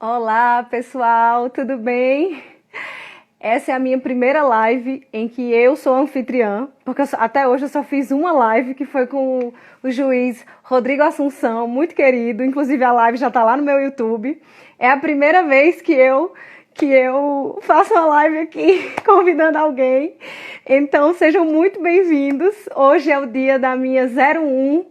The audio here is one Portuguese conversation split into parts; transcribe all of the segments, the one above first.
Olá, pessoal, tudo bem? Essa é a minha primeira live em que eu sou anfitriã, porque até hoje eu só fiz uma live que foi com o juiz Rodrigo Assunção, muito querido, inclusive a live já está lá no meu YouTube. É a primeira vez que eu faço uma live aqui convidando alguém. Então sejam muito bem-vindos. Hoje é o dia da minha 01.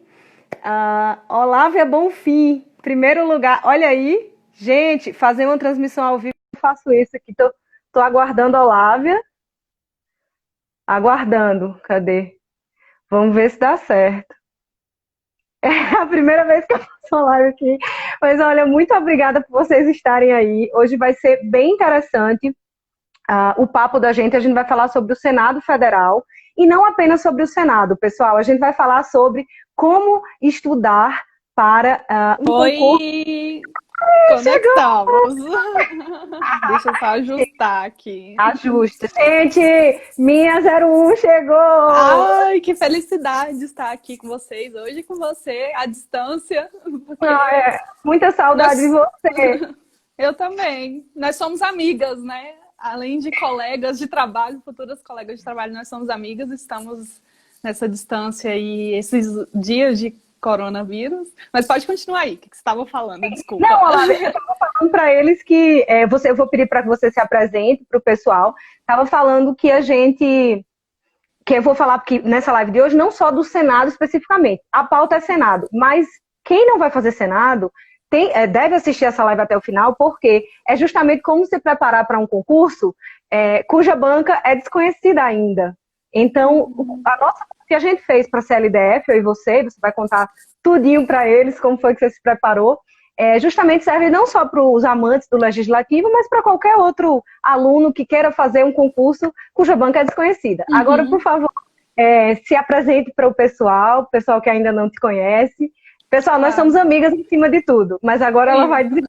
Olávia Bonfim, primeiro lugar. Olha aí, gente, fazer uma transmissão ao vivo, eu faço isso aqui. Tô aguardando a Olávia. Aguardando. Cadê? Vamos ver se dá certo. É a primeira vez que eu faço uma live aqui. Mas olha, muito obrigada por vocês estarem aí. Hoje vai ser bem interessante. O papo da gente, a gente vai falar sobre o Senado Federal. E não apenas sobre o Senado, pessoal. A gente vai falar sobre como estudar para um concurso. Oi, Chegou! conectamos. Deixa eu só ajustar aqui. Ajuste. Gente, minha 01 chegou! Ai, que felicidade estar aqui com vocês hoje, com você, à distância, porque Muita saudade de nós, você. eu também. Nós somos amigas, né? Além de colegas de trabalho, futuras colegas de trabalho, nós somos amigas, estamos nessa distância e esses dias de coronavírus. Mas pode continuar aí, o que você estava falando, desculpa. Não, Olá, eu estava falando para eles que eu vou pedir para que você se apresente para o pessoal. Estava falando que eu vou falar porque nessa live de hoje não só do Senado especificamente. A pauta é Senado, mas quem não vai fazer Senado deve assistir essa live até o final, porque é justamente como se preparar para um concurso cuja banca é desconhecida ainda. Então, o que a gente fez para a CLDF, eu e você vai contar tudinho para eles, como foi que você se preparou, justamente serve não só para os amantes do legislativo, mas para qualquer outro aluno que queira fazer um concurso cuja banca é desconhecida. Agora, por favor, se apresente para o pessoal que ainda não te conhece. Pessoal, nós somos Claro. amigas em cima de tudo, mas agora ela vai dizer.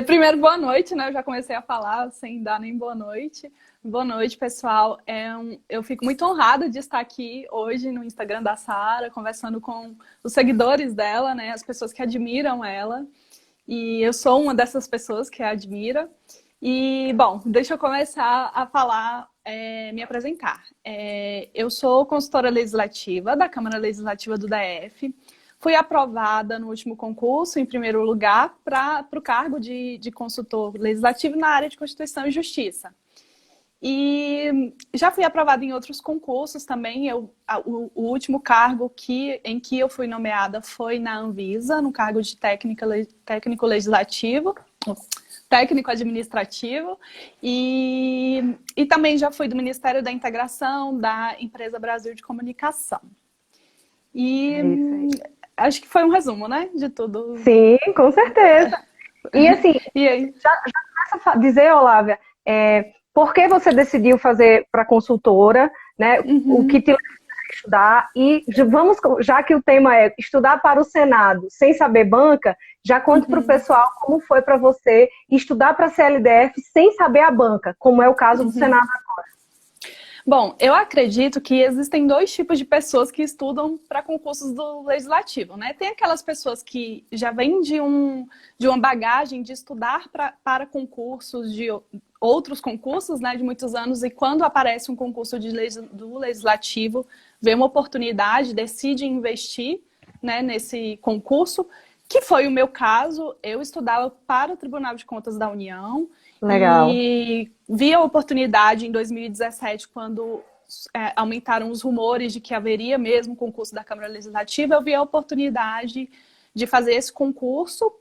Primeiro, boa noite, né? Eu já comecei a falar sem dar nem boa noite. Boa noite, pessoal. Eu fico muito honrada de estar aqui hoje no Instagram da Sara, conversando com os seguidores dela, né? As pessoas que admiram ela. E eu sou uma dessas pessoas que a admira. E, bom, deixa eu começar a falar, me apresentar. Eu sou consultora legislativa da Câmara Legislativa do DF. Fui aprovada no último concurso, em primeiro lugar, para o cargo de consultor legislativo na área de Constituição e Justiça. E já fui aprovada em outros concursos também. O último cargo em que eu fui nomeada foi na Anvisa, no cargo de técnico legislativo, técnico administrativo. E também já fui do Ministério da Integração da Empresa Brasil de Comunicação. E acho que foi um resumo, né, de tudo. Sim, com certeza. E assim, E aí? já começa a dizer, Olávia, por que você decidiu fazer para consultora, né? O que te levou a estudar? E já que o tema é estudar para o Senado sem saber banca, já conte para o pessoal como foi para você estudar para a CLDF sem saber a banca, como é o caso do Senado agora. Bom, eu acredito que existem dois tipos de pessoas que estudam para concursos do Legislativo, né? Tem aquelas pessoas que já vêm de uma bagagem de estudar para concursos, de outros concursos, né, de muitos anos, e quando aparece um concurso do Legislativo, vê uma oportunidade, decide investir, né, nesse concurso, que foi o meu caso. Eu estudava para o Tribunal de Contas da União, Legal. e vi a oportunidade em 2017, quando aumentaram os rumores de que haveria mesmo concurso da Câmara Legislativa. Eu vi a oportunidade de fazer esse concurso,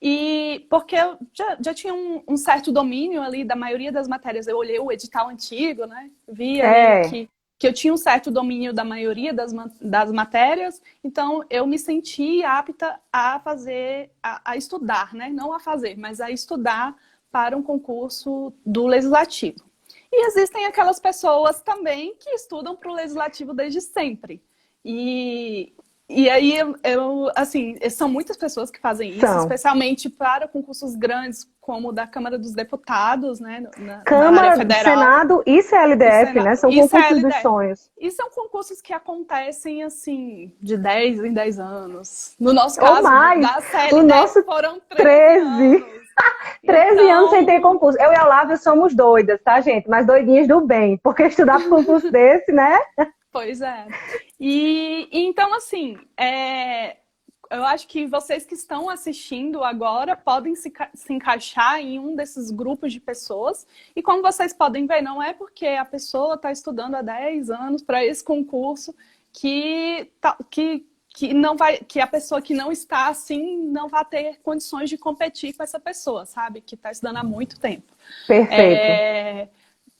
e porque eu já tinha um certo domínio ali da maioria das matérias. Eu olhei o edital antigo, né? Vi ali que eu tinha um certo domínio da maioria das matérias, então eu me senti apta a fazer, a estudar, né? Não a fazer, mas a estudar para um concurso do Legislativo. E existem aquelas pessoas também que estudam para o Legislativo desde sempre. E E aí, assim, são muitas pessoas que fazem isso, São. especialmente para concursos grandes, como o da Câmara dos Deputados, né, na área Câmara, federal Senado e e CLDF, né? Senado. São E concursos dos CLD. sonhos. E são concursos que acontecem, assim, de 10 em 10 anos. No nosso Ou caso, mais. da O CLDF nosso foram 13 13. anos. 13 anos sem ter Então, concurso. Eu e a Lávia somos doidas, tá, gente? Mas doidinhas do bem. Porque estudar para concurso desse, né? pois é. E então, assim, eu acho que vocês que estão assistindo agora podem se encaixar em um desses grupos de pessoas. E como vocês podem ver, não é porque a pessoa está estudando há 10 anos para esse concurso que não vai, que a pessoa que não está assim não vai ter condições de competir com essa pessoa, sabe? Que está estudando há muito tempo. Perfeito.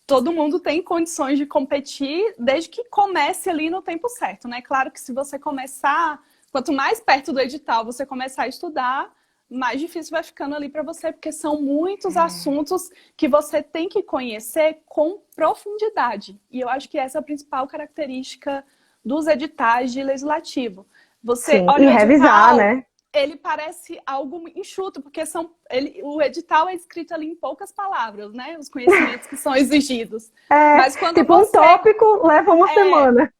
Todo mundo tem condições de competir desde que comece ali no tempo certo, né? Claro que se você começar, quanto mais perto do edital você começar a estudar, mais difícil vai ficando ali para você, porque são muitos assuntos que você tem que conhecer com profundidade. E eu acho que essa é a principal característica dos editais de legislativo. Você Sim. E olha o revisar, edital, né? ele parece algo enxuto, porque o edital é escrito ali em poucas palavras, né? Os conhecimentos que são exigidos. É, Mas quando tipo, um tópico leva uma semana.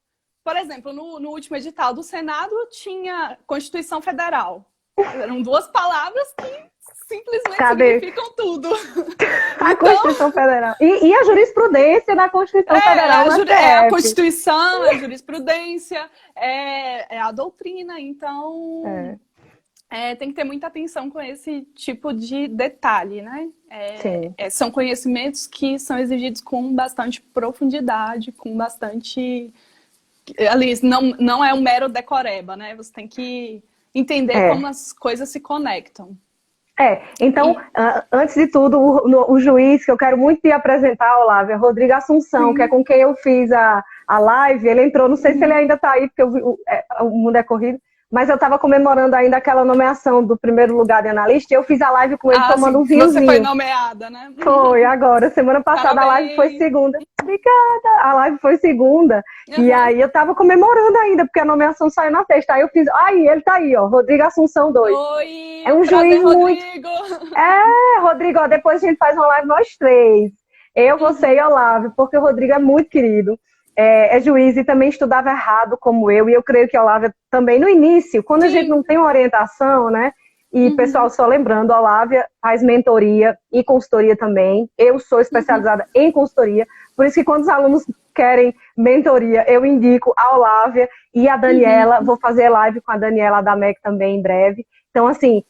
por exemplo, no último edital do Senado tinha Constituição Federal. Eram duas palavras que simplesmente Cadê significam tudo. a Então, Constituição Federal? E a jurisprudência da Constituição Federal na a CF. Constituição, a jurisprudência, é a doutrina. Então, tem que ter muita atenção com esse tipo de detalhe, né? Sim. São conhecimentos que são exigidos com bastante profundidade, com bastante... Ali, não é um mero decoreba, né? Você tem que entender como as coisas se conectam. Então, antes de tudo, o juiz, que eu quero muito te apresentar, Olávia, Rodrigo Assunção, que é com quem eu fiz a live, ele entrou, não sei se ele ainda está aí, porque o mundo é corrido, mas eu estava comemorando ainda aquela nomeação do primeiro lugar de analista, e eu fiz a live com ele tomando um vinhozinho. Você foi nomeada, né? Foi, agora. Semana passada Parabéns. A live foi segunda. Obrigada! A live foi segunda. E aí eu tava comemorando ainda, porque a nomeação saiu na sexta. Aí eu fiz, ele tá aí, ó, Rodrigo Assunção 2. Oi, é um prazer, juiz Rodrigo. muito... Rodrigo, ó, depois a gente faz uma live nós três. Eu, você e Olávio, porque o Rodrigo é muito querido. É juiz e também estudava errado como eu. E eu creio que a Olávia também, no início, quando a gente não tem uma orientação, né? E, pessoal, só lembrando, a Olávia faz mentoria e consultoria também. Eu sou especializada em consultoria. Por isso que quando os alunos querem mentoria, eu indico a Olávia e a Daniela. Vou fazer live com a Daniela da MEC também em breve. Então, assim,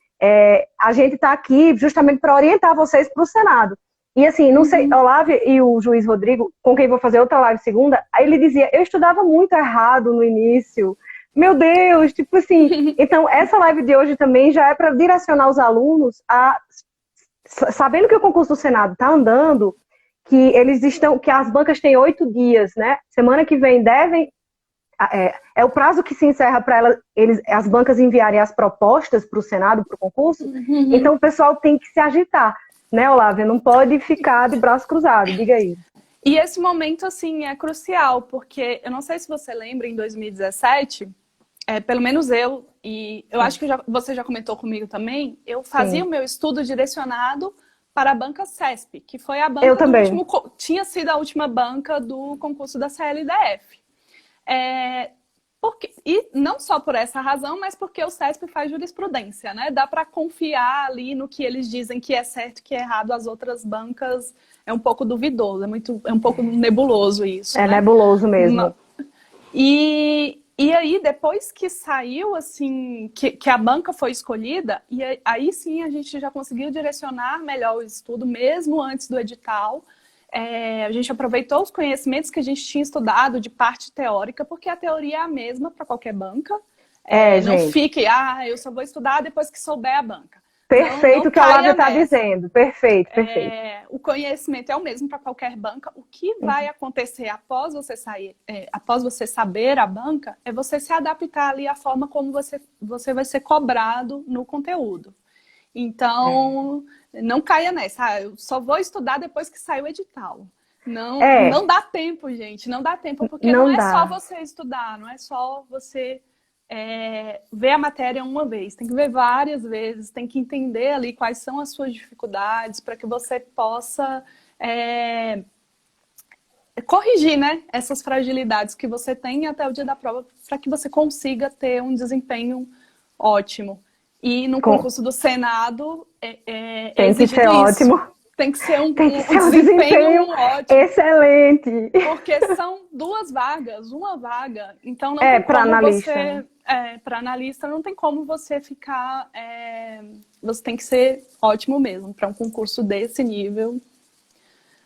a gente está aqui justamente para orientar vocês para o Senado. E assim, não sei, Olávia e o juiz Rodrigo, com quem vou fazer outra live segunda, aí ele dizia, eu estudava muito errado no início. Meu Deus, tipo assim. Então, essa live de hoje também já é para direcionar os alunos a, sabendo que o concurso do Senado está andando, que as bancas têm 8 dias, né? Semana que vem devem. É o prazo que se encerra para as bancas enviarem as propostas para o Senado, para o concurso. Então, o pessoal tem que se agitar, né, Olávia? Não pode ficar de braço cruzado, diga aí. E esse momento, assim, é crucial, porque eu não sei se você lembra, em 2017, pelo menos eu, e eu acho que você já comentou comigo também, eu fazia o meu estudo direcionado para a banca CESP, que foi a banca tinha sido a última banca do concurso da CLDF. E não só por essa razão, mas porque o CESP faz jurisprudência, né? Dá para confiar ali no que eles dizem que é certo e que é errado. As outras bancas é um pouco duvidoso, é um pouco nebuloso isso. É, né? Nebuloso mesmo. E aí, depois que saiu, assim, que a banca foi escolhida, e aí sim a gente já conseguiu direcionar melhor o estudo, mesmo antes do edital. A gente aproveitou os conhecimentos que a gente tinha estudado de parte teórica, porque a teoria é a mesma para qualquer banca. Não fique, eu só vou estudar depois que souber a banca. Perfeito o que a Olávia está dizendo. Perfeito. O conhecimento é o mesmo para qualquer banca. O que vai acontecer após você após você saber a banca, é você se adaptar ali à forma como você vai ser cobrado no conteúdo. Então, não caia nessa. Eu só vou estudar depois que sair o edital. Não dá tempo, gente. Não dá tempo, porque não é só você estudar, não é só você ver a matéria uma vez, tem que ver várias vezes, tem que entender ali quais são as suas dificuldades para que você possa corrigir, né, essas fragilidades que você tem até o dia da prova, para que você consiga ter um desempenho ótimo. E no concurso do Senado é tem que ser isso. ótimo. Tem que ser um desempenho ótimo. Excelente. Porque são 2 vagas, uma vaga. Então não tem para como analista, você... né? Para analista não tem como você ficar... você tem que ser ótimo mesmo para um concurso desse nível.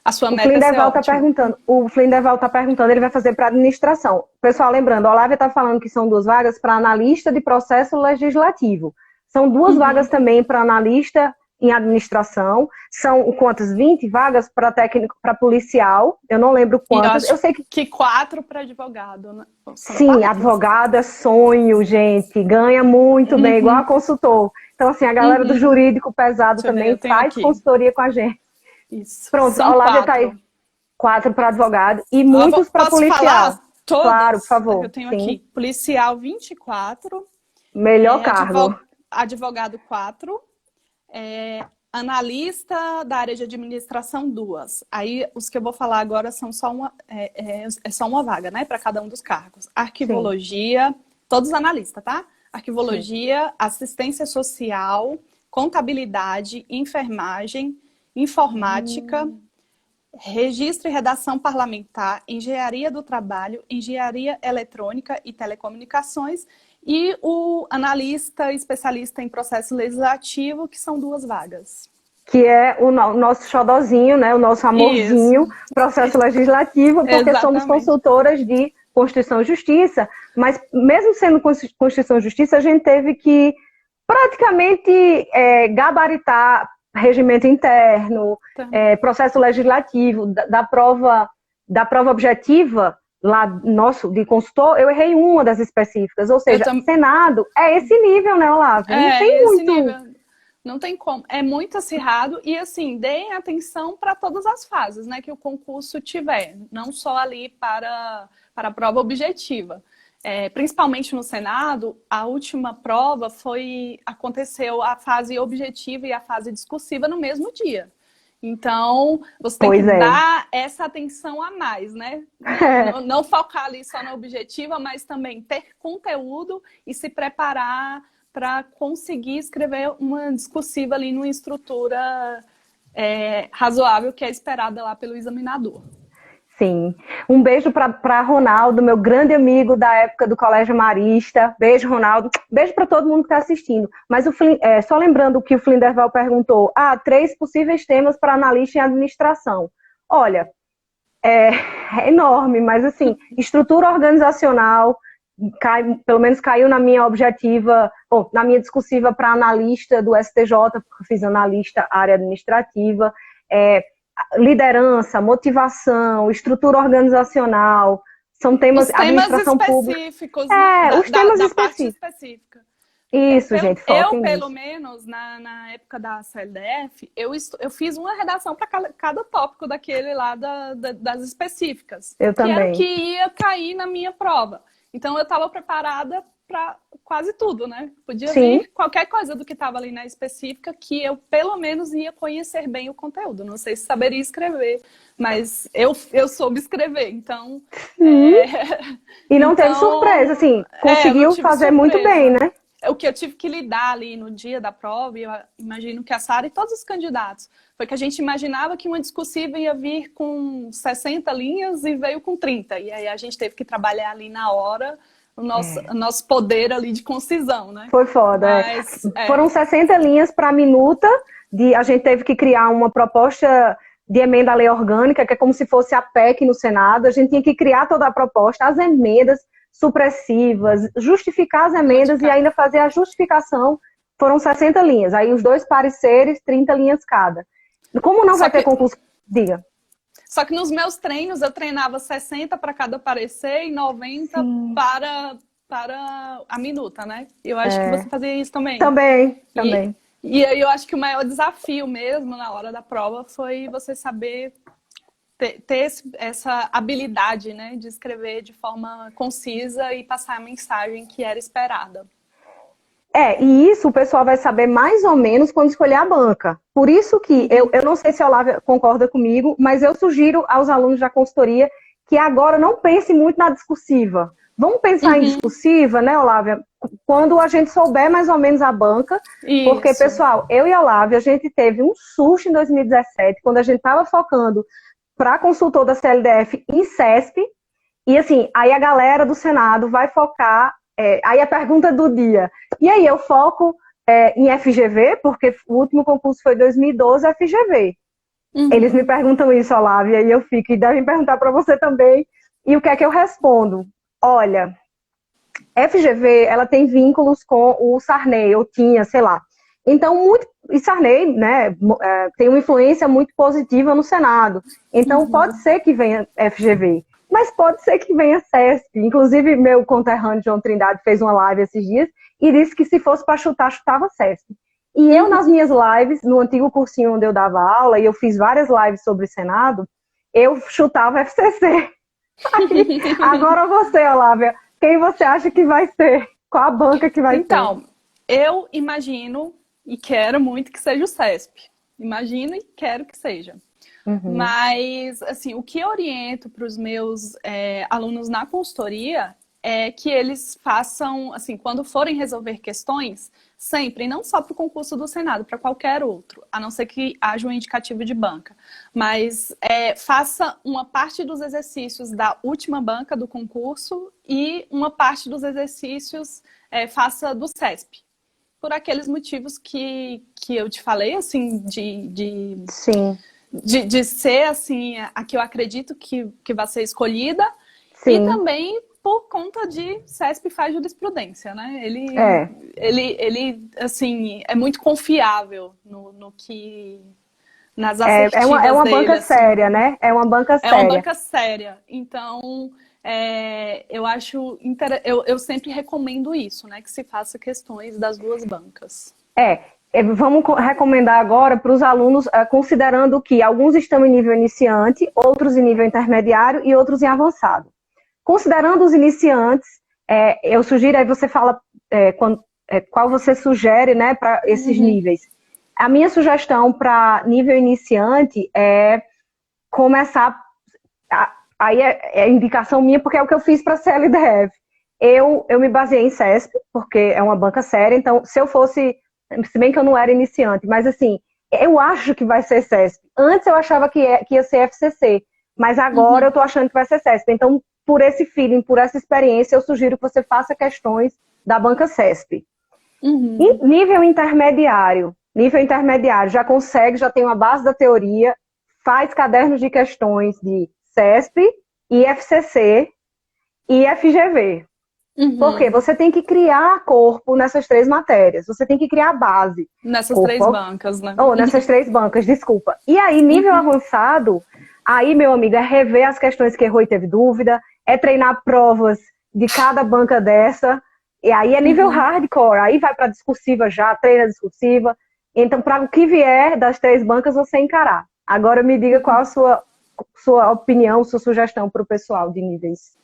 A sua meta é ser ótimo. O Flinderval está perguntando, ele vai fazer para administração. Pessoal, lembrando, a Olávia está falando que são 2 vagas para analista de processo legislativo. São 2 vagas também para analista em administração. São quantas? 20 vagas para técnico, para policial. Eu não lembro quantas. Eu sei que 4 para advogado, né? Sim, 4. Advogado é sonho, gente. Ganha muito bem, igual a consultor. Então, assim, a galera do jurídico pesado também faz consultoria com a gente. Isso. Pronto, a Olávia está aí. 4 para advogado e muitos para policial. Falar todas? Claro, por favor. Eu tenho aqui. Policial 24. Melhor cargo. Advogado 4. Analista da área de administração 2. Aí os que eu vou falar agora são só uma vaga, né? Para cada um dos cargos. Arquivologia, todos analistas, tá? Arquivologia, assistência social, contabilidade, enfermagem, informática, registro e redação parlamentar, engenharia do trabalho, engenharia eletrônica e telecomunicações e o analista especialista em processo legislativo, que são 2 vagas. Que é o nosso xodozinho, né? O nosso amorzinho, processo legislativo, porque somos consultoras de Constituição e Justiça, mas mesmo sendo Constituição e Justiça, a gente teve que praticamente gabaritar regimento interno, processo legislativo, da prova objetiva lá nosso de consultor, eu errei uma das específicas, ou seja, Senado é esse nível, né, Olávia? Não tem muito. Nível. Não tem como, é muito acirrado e assim, deem atenção para todas as fases, né, que o concurso tiver, não só ali para a prova objetiva. Principalmente no Senado, a última prova aconteceu a fase objetiva e a fase discursiva no mesmo dia. Então, você tem que dar essa atenção a mais, né? Não focar ali só na objetiva, mas também ter conteúdo e se preparar para conseguir escrever uma discursiva ali numa estrutura razoável que é esperada lá pelo examinador. Sim. Um beijo para Ronaldo, meu grande amigo da época do Colégio Marista. Beijo, Ronaldo. Beijo para todo mundo que está assistindo. Mas só lembrando o que o Flinderval perguntou. 3 possíveis temas para analista em administração. Olha, é enorme, mas assim, estrutura organizacional, pelo menos caiu na minha objetiva, na minha discursiva para analista do STJ, porque eu fiz analista área administrativa, liderança, motivação, estrutura organizacional, são temas, administração pública. Os temas específicos. Isso, gente, eu pelo menos, na época da CLDF, eu fiz uma redação para cada tópico daquele lá das específicas. Eu também. Que era o que ia cair na minha prova. Então, eu estava preparada para quase tudo, né? Podia vir qualquer coisa do que estava ali na específica que eu, pelo menos, ia conhecer bem o conteúdo. Não sei se saberia escrever, mas eu soube escrever, então... E não teve surpresa, assim, conseguiu fazer muito bem, né? O que eu tive que lidar ali no dia da prova, e eu imagino que a Sara e todos os candidatos, foi que a gente imaginava que uma discursiva ia vir com 60 linhas e veio com 30. E aí a gente teve que trabalhar ali na hora o nosso poder ali de concisão, né? Foi foda, Foram 60 linhas para a minuta, a gente teve que criar uma proposta de emenda à lei orgânica, que é como se fosse a PEC no Senado. A gente tinha que criar toda a proposta, as emendas supressivas, justificar as emendas e ainda fazer a justificação. Foram 60 linhas. Aí os 2 pareceres, 30 linhas cada. Como não vai ter concurso? Diga. Só que nos meus treinos eu treinava 60 para cada parecer e 90 para a minuta, né? Eu acho que você fazia isso também. Também. E aí eu acho que o maior desafio mesmo na hora da prova foi você saber ter essa habilidade, né, de escrever de forma concisa e passar a mensagem que era esperada. E isso o pessoal vai saber mais ou menos quando escolher a banca. Por isso que, eu não sei se a Olávia concorda comigo, mas eu sugiro aos alunos da consultoria que agora não pense muito na discursiva. Vamos pensar em discursiva, né, Olávia? Quando a gente souber mais ou menos a banca, porque, pessoal, eu e a Olávia, a gente teve um susto em 2017, quando a gente estava focando para consultor da CLDF em CESP, e assim, aí a galera do Senado vai focar, aí a pergunta do dia, e aí eu foco em FGV, porque o último concurso foi 2012, FGV. Eles me perguntam isso, Olávia, e eu fico, e devem perguntar para você também, e o que é que eu respondo? Olha, FGV, ela tem vínculos com o Sarney, ou tinha, sei lá. Então, e Sarney, né, tem uma influência muito positiva no Senado. Então, pode ser que venha FGV, mas pode ser que venha CESP. Inclusive, meu conterrâneo João Trindade fez uma live esses dias e disse que se fosse para chutar, chutava CESP. E eu, nas minhas lives, no antigo cursinho onde eu dava aula, e eu fiz várias lives sobre o Senado, eu chutava FCC. Agora você, Olávia, quem você acha que vai ser? Qual a banca que vai ser? Então, eu imagino e quero muito que seja o CESP. Imagino e quero que seja. Mas, assim, o que eu oriento para os meus alunos na consultoria é que eles façam, assim, quando forem resolver questões, sempre, e não só para o concurso do Senado, para qualquer outro, a não ser que haja um indicativo de banca, mas faça uma parte dos exercícios da última banca do concurso e uma parte dos exercícios faça do CESP. Por aqueles motivos que eu te falei, assim, Sim. De ser, assim, a que eu acredito que vai ser escolhida. Sim. E também por conta de CESP faz jurisprudência, né? Ele assim, é muito confiável no que... nas assertivas é uma dele, banca assim. séria, né? É uma banca séria. É uma banca séria. Então, eu acho... Eu sempre recomendo isso, né? Que se faça questões das duas bancas. Vamos recomendar agora para os alunos, considerando que alguns estão em nível iniciante, outros em nível intermediário e outros em avançado. Considerando os iniciantes, eu sugiro, aí você fala qual você sugere, né, para esses níveis. A minha sugestão para nível iniciante é começar, aí é indicação minha, porque é o que eu fiz para a CLDF. Eu me baseei em CESP, porque é uma banca séria, então se eu fosse, se bem que eu não era iniciante, mas assim, eu acho que vai ser CESP. Antes eu achava que ia ser FCC, mas agora eu estou achando que vai ser CESP. Então, por esse feeling, por essa experiência, eu sugiro que você faça questões da banca CESP. E nível intermediário já consegue, já tem uma base da teoria, faz cadernos de questões de CESP, IFCC e FGV. Porque você tem que criar corpo nessas três matérias, você tem que criar base. Nessas três bancas, né? Nessas três bancas, desculpa. E aí, nível avançado, aí, meu amigo, é rever as questões que errou e teve dúvida, é treinar provas de cada banca dessa, e aí é nível hardcore, aí vai para discursiva já, treina discursiva. Então, para o que vier das três bancas, você encarar. Agora me diga qual a sua opinião, sua sugestão para o pessoal de níveis.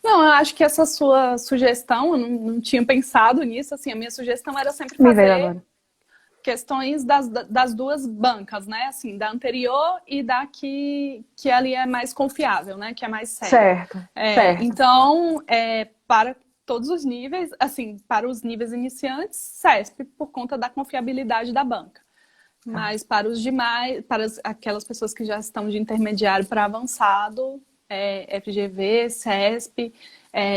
Não, eu acho que essa sua sugestão, eu não tinha pensado nisso, assim, a minha sugestão era sempre fazer questões das duas bancas, né, assim, da anterior e da que ali é mais confiável, né, que é mais séria. Certo. Então, para todos os níveis, assim, para os níveis iniciantes, CESP, por conta da confiabilidade da banca. Mas para os demais, para aquelas pessoas que já estão de intermediário para avançado, FGV, CESP,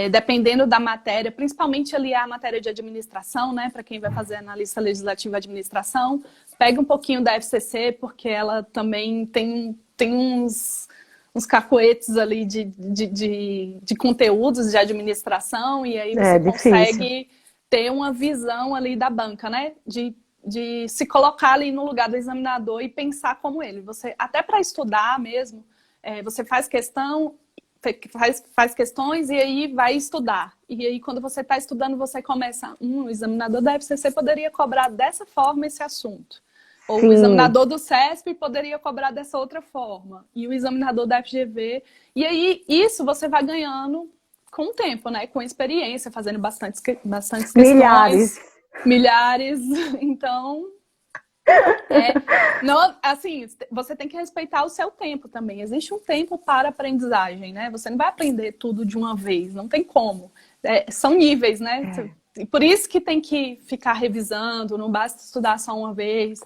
dependendo da matéria, principalmente ali a matéria de administração, né, para quem vai fazer analista legislativa e administração, pega um pouquinho da FCC, porque ela também tem uns cacoetes ali de conteúdos de administração, e aí você consegue ter uma visão ali da banca, né, de se colocar ali no lugar do examinador e pensar como ele. Você, até para estudar mesmo, você faz questão, faz questões e aí vai estudar. E aí, quando você está estudando, você começa, o examinador da FCC poderia cobrar dessa forma esse assunto. Ou o Sim. examinador do CESP poderia cobrar dessa outra forma. E o examinador da FGV. E aí, isso você vai ganhando com o tempo, né? Com a experiência, fazendo bastantes questões. Milhares. Milhares. Então, não, assim, você tem que respeitar o seu tempo também. Existe um tempo para aprendizagem, né? Você não vai aprender tudo de uma vez, não tem como. São níveis, né? E por isso que tem que ficar revisando, não basta estudar só uma vez.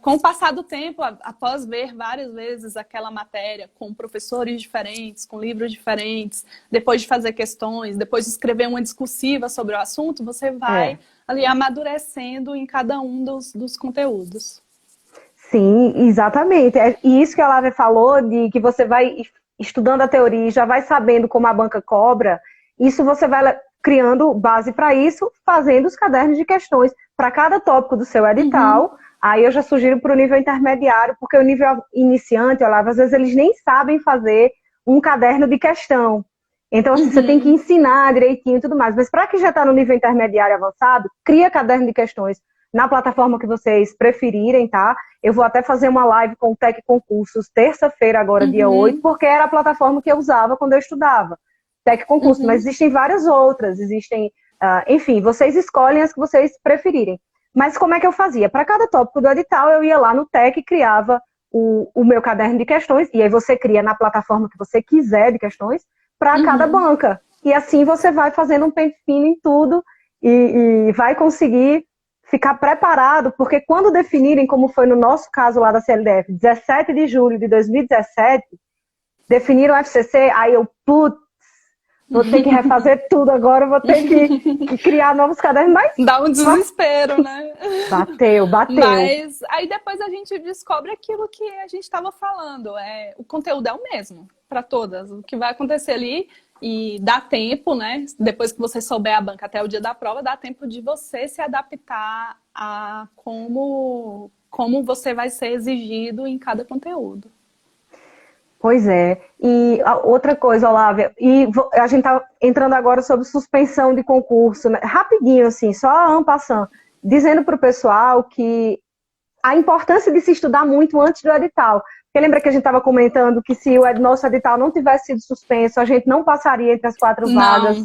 Com o passar do tempo, após ver várias vezes aquela matéria com professores diferentes, com livros diferentes, depois de fazer questões, depois de escrever uma discursiva sobre o assunto, você vai ali amadurecendo em cada um dos conteúdos. Sim, exatamente. E isso que a Lávia falou, de que você vai estudando a teoria e já vai sabendo como a banca cobra, isso você vai criando base para isso, fazendo os cadernos de questões para cada tópico do seu edital. Aí eu já sugiro para o nível intermediário, porque o nível iniciante, Olavo, às vezes eles nem sabem fazer um caderno de questão. Então, assim, você tem que ensinar direitinho e tudo mais. Mas para quem já está no nível intermediário avançado, cria caderno de questões na plataforma que vocês preferirem, tá? Eu vou até fazer uma live com o Tec Concursos terça-feira, agora, dia 8, porque era a plataforma que eu usava quando eu estudava. Tec Concursos, mas existem várias outras, enfim, vocês escolhem as que vocês preferirem. Mas como é que eu fazia? Para cada tópico do edital, eu ia lá no Tec e criava o meu caderno de questões, e aí você cria na plataforma que você quiser de questões, para cada banca. E assim você vai fazendo um pente fino em tudo e vai conseguir ficar preparado, porque quando definirem, como foi no nosso caso lá da CLDF, 17 de julho de 2017, definiram o FCC, aí eu, vou ter que refazer tudo agora, vou ter que criar novos cadernos, mas... Dá um desespero, né? Bateu. Mas aí depois a gente descobre aquilo que a gente estava falando. O conteúdo é o mesmo para todas. O que vai acontecer ali e dá tempo, né? Depois que você souber a banca até o dia da prova, dá tempo de você se adaptar a como você vai ser exigido em cada conteúdo. Pois é. E outra coisa, Olávia, e a gente tá entrando agora sobre suspensão de concurso, né? Rapidinho, assim, só en passant, dizendo para o pessoal que a importância de se estudar muito antes do edital. Porque lembra que a gente estava comentando que se o nosso edital não tivesse sido suspenso, a gente não passaria entre as 4 vagas.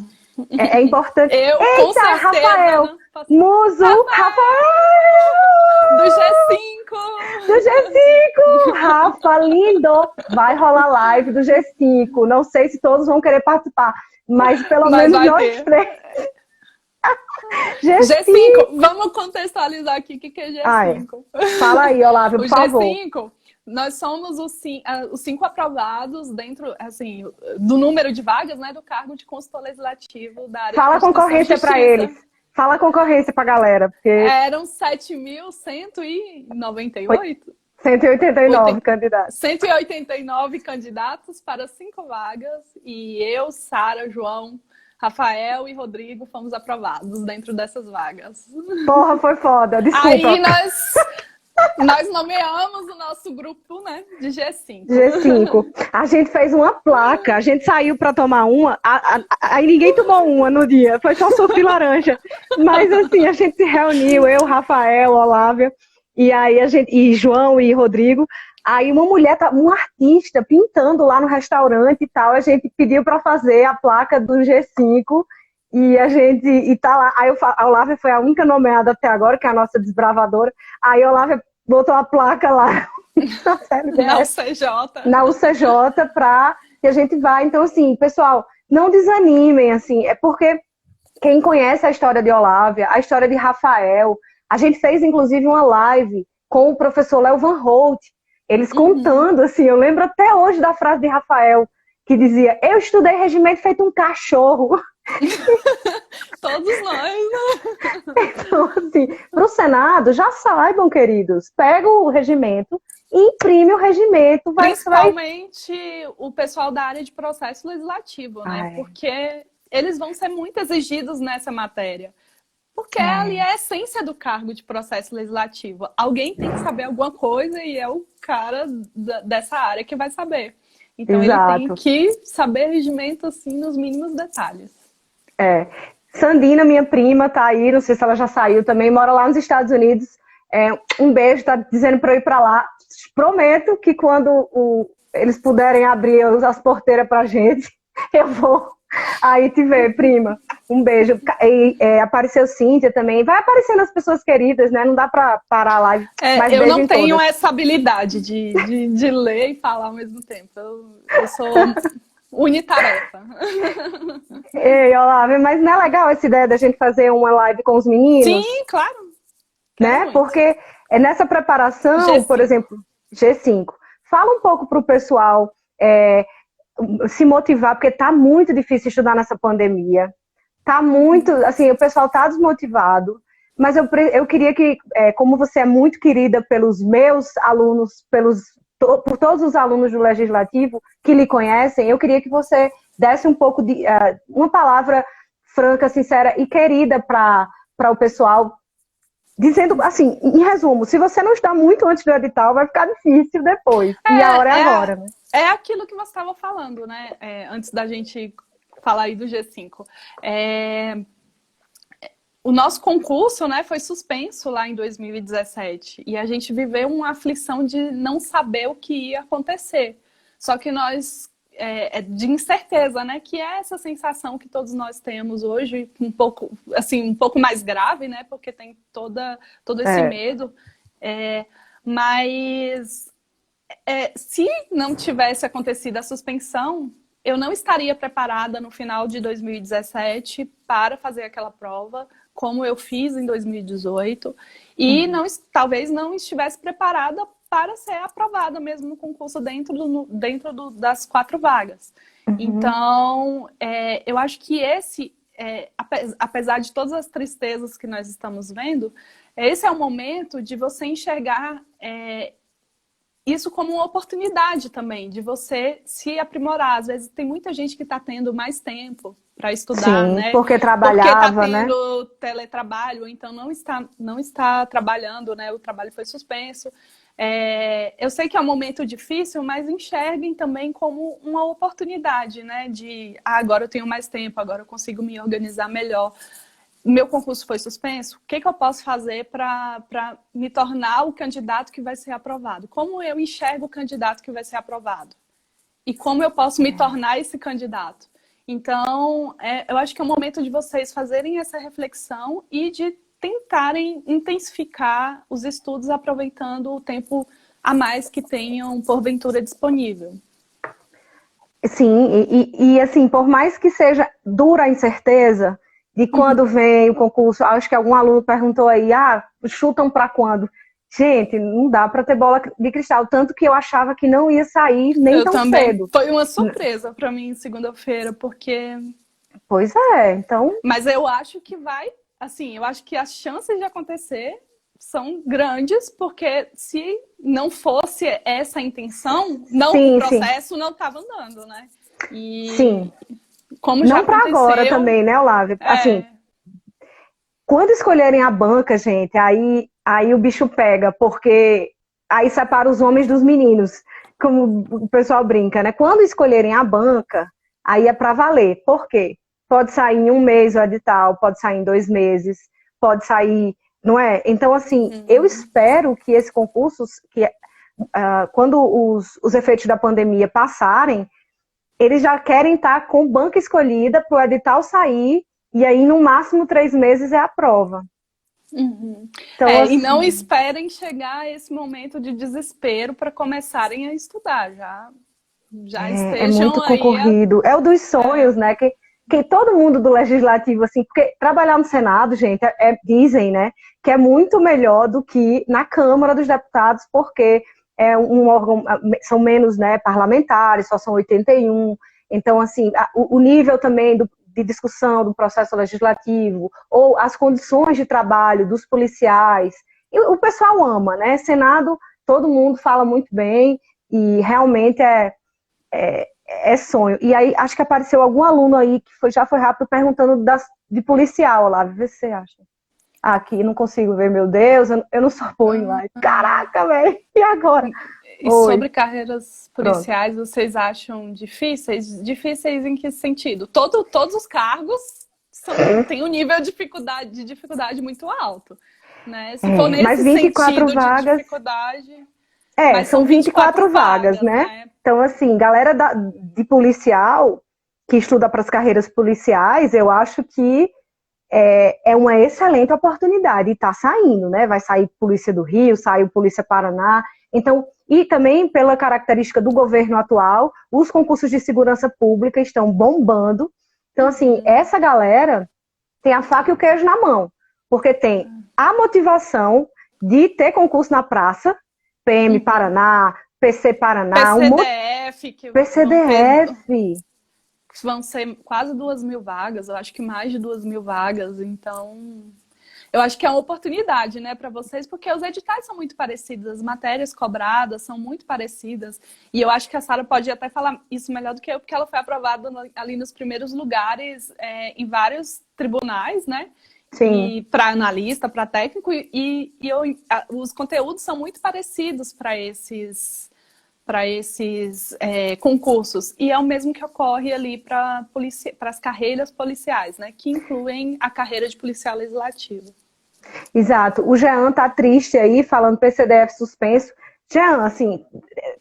É importante. Eu, eita, com certeza, Rafael! Muso! Rafael! Do G5! Do G5! Rafa, lindo! Vai rolar live do G5. Não sei se todos vão querer participar, mas pelo menos nós três. G5, vamos contextualizar aqui o que é G5. Fala aí, Olávio, por favor. G5, nós somos os 5 aprovados dentro, assim, do número de vagas, né, do cargo de consultor legislativo da área Fala de concorrência para eles. Fala a concorrência pra galera. Porque... Eram 7.198? 189 candidatos. 189 candidatos para 5 vagas. E eu, Sara, João, Rafael e Rodrigo fomos aprovados dentro dessas vagas. Porra, foi foda. Desculpa. Aí nós nomeamos o nosso grupo, né, de G5. G5. A gente fez uma placa, a gente saiu para tomar uma, aí ninguém tomou uma no dia, foi só suco de laranja. Mas assim, a gente se reuniu, eu, Rafael, Olávia, e aí e João e Rodrigo. Aí uma mulher, um artista, pintando lá no restaurante e tal, a gente pediu para fazer a placa do G5. E tá lá. Aí a Olávia foi a única nomeada até agora, que é a nossa desbravadora. Aí a Olávia botou a placa lá na UCJ. Na UCJ pra que a gente vá. Então, assim, pessoal, não desanimem, assim, é porque quem conhece a história de Olávia, a história de Rafael, a gente fez, inclusive, uma live com o professor Léo Van Holt, eles contando, assim, eu lembro até hoje da frase de Rafael, que dizia, eu estudei regimento feito um cachorro. Todos nós. Então, assim, para o Senado, já saibam, queridos, pega o regimento e imprime o regimento. Principalmente o pessoal da área de processo legislativo, né? Porque eles vão ser muito exigidos nessa matéria. Porque ali é a essência do cargo de processo legislativo. Alguém tem que saber alguma coisa e é o cara dessa área que vai saber. Então, Exato. Ele tem que saber regimento, assim, nos mínimos detalhes. Sandina, minha prima, tá aí, não sei se ela já saiu também, mora lá nos Estados Unidos. Um beijo, tá dizendo para eu ir para lá. Prometo que quando eles puderem abrir as porteiras pra gente, eu vou aí te ver, prima. Um beijo. E, apareceu Cíntia também. Vai aparecendo as pessoas queridas, né? Não dá para parar a live. Mas eu não tenho todas. essa habilidade de ler e falar ao mesmo tempo. Eu sou unitarefa. Ei, Olá, mas não é legal essa ideia da gente fazer uma live com os meninos? Sim, claro. Né? Muito. Porque nessa preparação, G5. Por exemplo, G5, fala um pouco para o pessoal se motivar, porque tá muito difícil estudar nessa pandemia. Tá muito, assim, o pessoal tá desmotivado, mas eu queria que, como você é muito querida pelos meus alunos, por todos os alunos do Legislativo que lhe conhecem, eu queria que você desse um pouco de uma palavra franca, sincera e querida para o pessoal, dizendo assim, em resumo, se você não estudar muito antes do edital, vai ficar difícil depois. E a hora é agora, né? É aquilo que você estava falando, né? Antes da gente falar aí do G5. O nosso concurso, né, foi suspenso lá em 2017 e a gente viveu uma aflição de não saber o que ia acontecer. Só que nós, de incerteza, né, que é essa sensação que todos nós temos hoje, um pouco mais grave, né, porque tem todo esse medo. Mas se não tivesse acontecido a suspensão, eu não estaria preparada no final de 2017 para fazer aquela prova, como eu fiz em 2018, e talvez não estivesse preparada para ser aprovada mesmo no concurso dentro das 4 vagas. Então, eu acho que apesar de todas as tristezas que nós estamos vendo, esse é o momento de você enxergar isso como uma oportunidade também, de você se aprimorar. Às vezes tem muita gente que está tendo mais tempo para estudar, sim, né? Porque trabalhava, porque está tendo né? teletrabalho, então não está trabalhando, né? O trabalho foi suspenso. Eu sei que é um momento difícil, mas enxerguem também como uma oportunidade, né? Agora eu tenho mais tempo, agora eu consigo me organizar melhor. Meu concurso foi suspenso, o que eu posso fazer para me tornar o candidato que vai ser aprovado? Como eu enxergo o candidato que vai ser aprovado? E como eu posso me tornar esse candidato? Então, eu acho que é o momento de vocês fazerem essa reflexão e de tentarem intensificar os estudos aproveitando o tempo a mais que tenham, porventura, disponível. Sim, e assim, por mais que seja dura a incerteza de quando vem o concurso, acho que algum aluno perguntou aí, chutam para quando? Gente, não dá para ter bola de cristal, tanto que eu achava que não ia sair nem tão cedo. Foi uma surpresa para mim segunda-feira, porque... Pois então... Mas eu acho que eu acho que as chances de acontecer são grandes, porque se não fosse essa a intenção, o processo não estava andando, né? Sim. Como já não para agora também, né, Olávia? Assim, quando escolherem a banca, gente, aí o bicho pega, porque aí separa os homens dos meninos, como o pessoal brinca, né? Quando escolherem a banca, aí é para valer. Por quê? Pode sair em 1 mês o edital, pode sair em 2 meses, pode sair, não é? Então, assim, eu espero que esse concurso, quando os efeitos da pandemia passarem, eles já querem estar com banca escolhida para o edital sair, e aí, no máximo, 3 meses é a prova. Então, assim... E não esperem chegar a esse momento de desespero para começarem a estudar. Já estejam é muito concorrido. É o dos sonhos, né? Que todo mundo do Legislativo, assim, porque trabalhar no Senado, gente, dizem, né, que é muito melhor do que na Câmara dos Deputados, porque é um órgão, são menos, né, parlamentares, só são 81. Então, assim, o nível também de discussão do processo legislativo, ou as condições de trabalho dos policiais, o pessoal ama, né? Senado, todo mundo fala muito bem, e realmente é sonho. E aí, acho que apareceu algum aluno aí que já foi rápido perguntando de policial lá, vê se você acha. Aqui não consigo ver, meu Deus, eu não sou boa em live. Caraca, velho, e agora? E sobre carreiras policiais, vocês acham difíceis? Difíceis em que sentido? Todos os cargos têm um nível de dificuldade muito alto. né? Se for Mas nesse 24 sentido de vagas. dificuldade. Mas são 24 vagas, né? Então, assim, galera de policial que estuda para as carreiras policiais, eu acho que é uma excelente oportunidade. E está saindo, né? Vai sair Polícia do Rio, saiu Polícia Paraná. Então, e também pela característica do governo atual, os concursos de segurança pública estão bombando. Então, assim, essa galera tem a faca e o queijo na mão, porque tem a motivação de ter concurso na praça, PM Paraná, PC Paraná, PCDF, que PCDF. vão ser quase 2.000 vagas, eu acho que mais de 2.000 vagas, então eu acho que é uma oportunidade, né, para vocês, porque os editais são muito parecidos, as matérias cobradas são muito parecidas, e eu acho que a Sara pode até falar isso melhor do que eu, porque ela foi aprovada ali nos primeiros lugares em vários tribunais, né? Sim. E para analista, para técnico, os conteúdos são muito parecidos para esses concursos. E é o mesmo que ocorre ali para as carreiras policiais, né? Que incluem a carreira de policial legislativo. Exato. O Jean tá triste aí, falando PCDF suspenso. Jean, assim,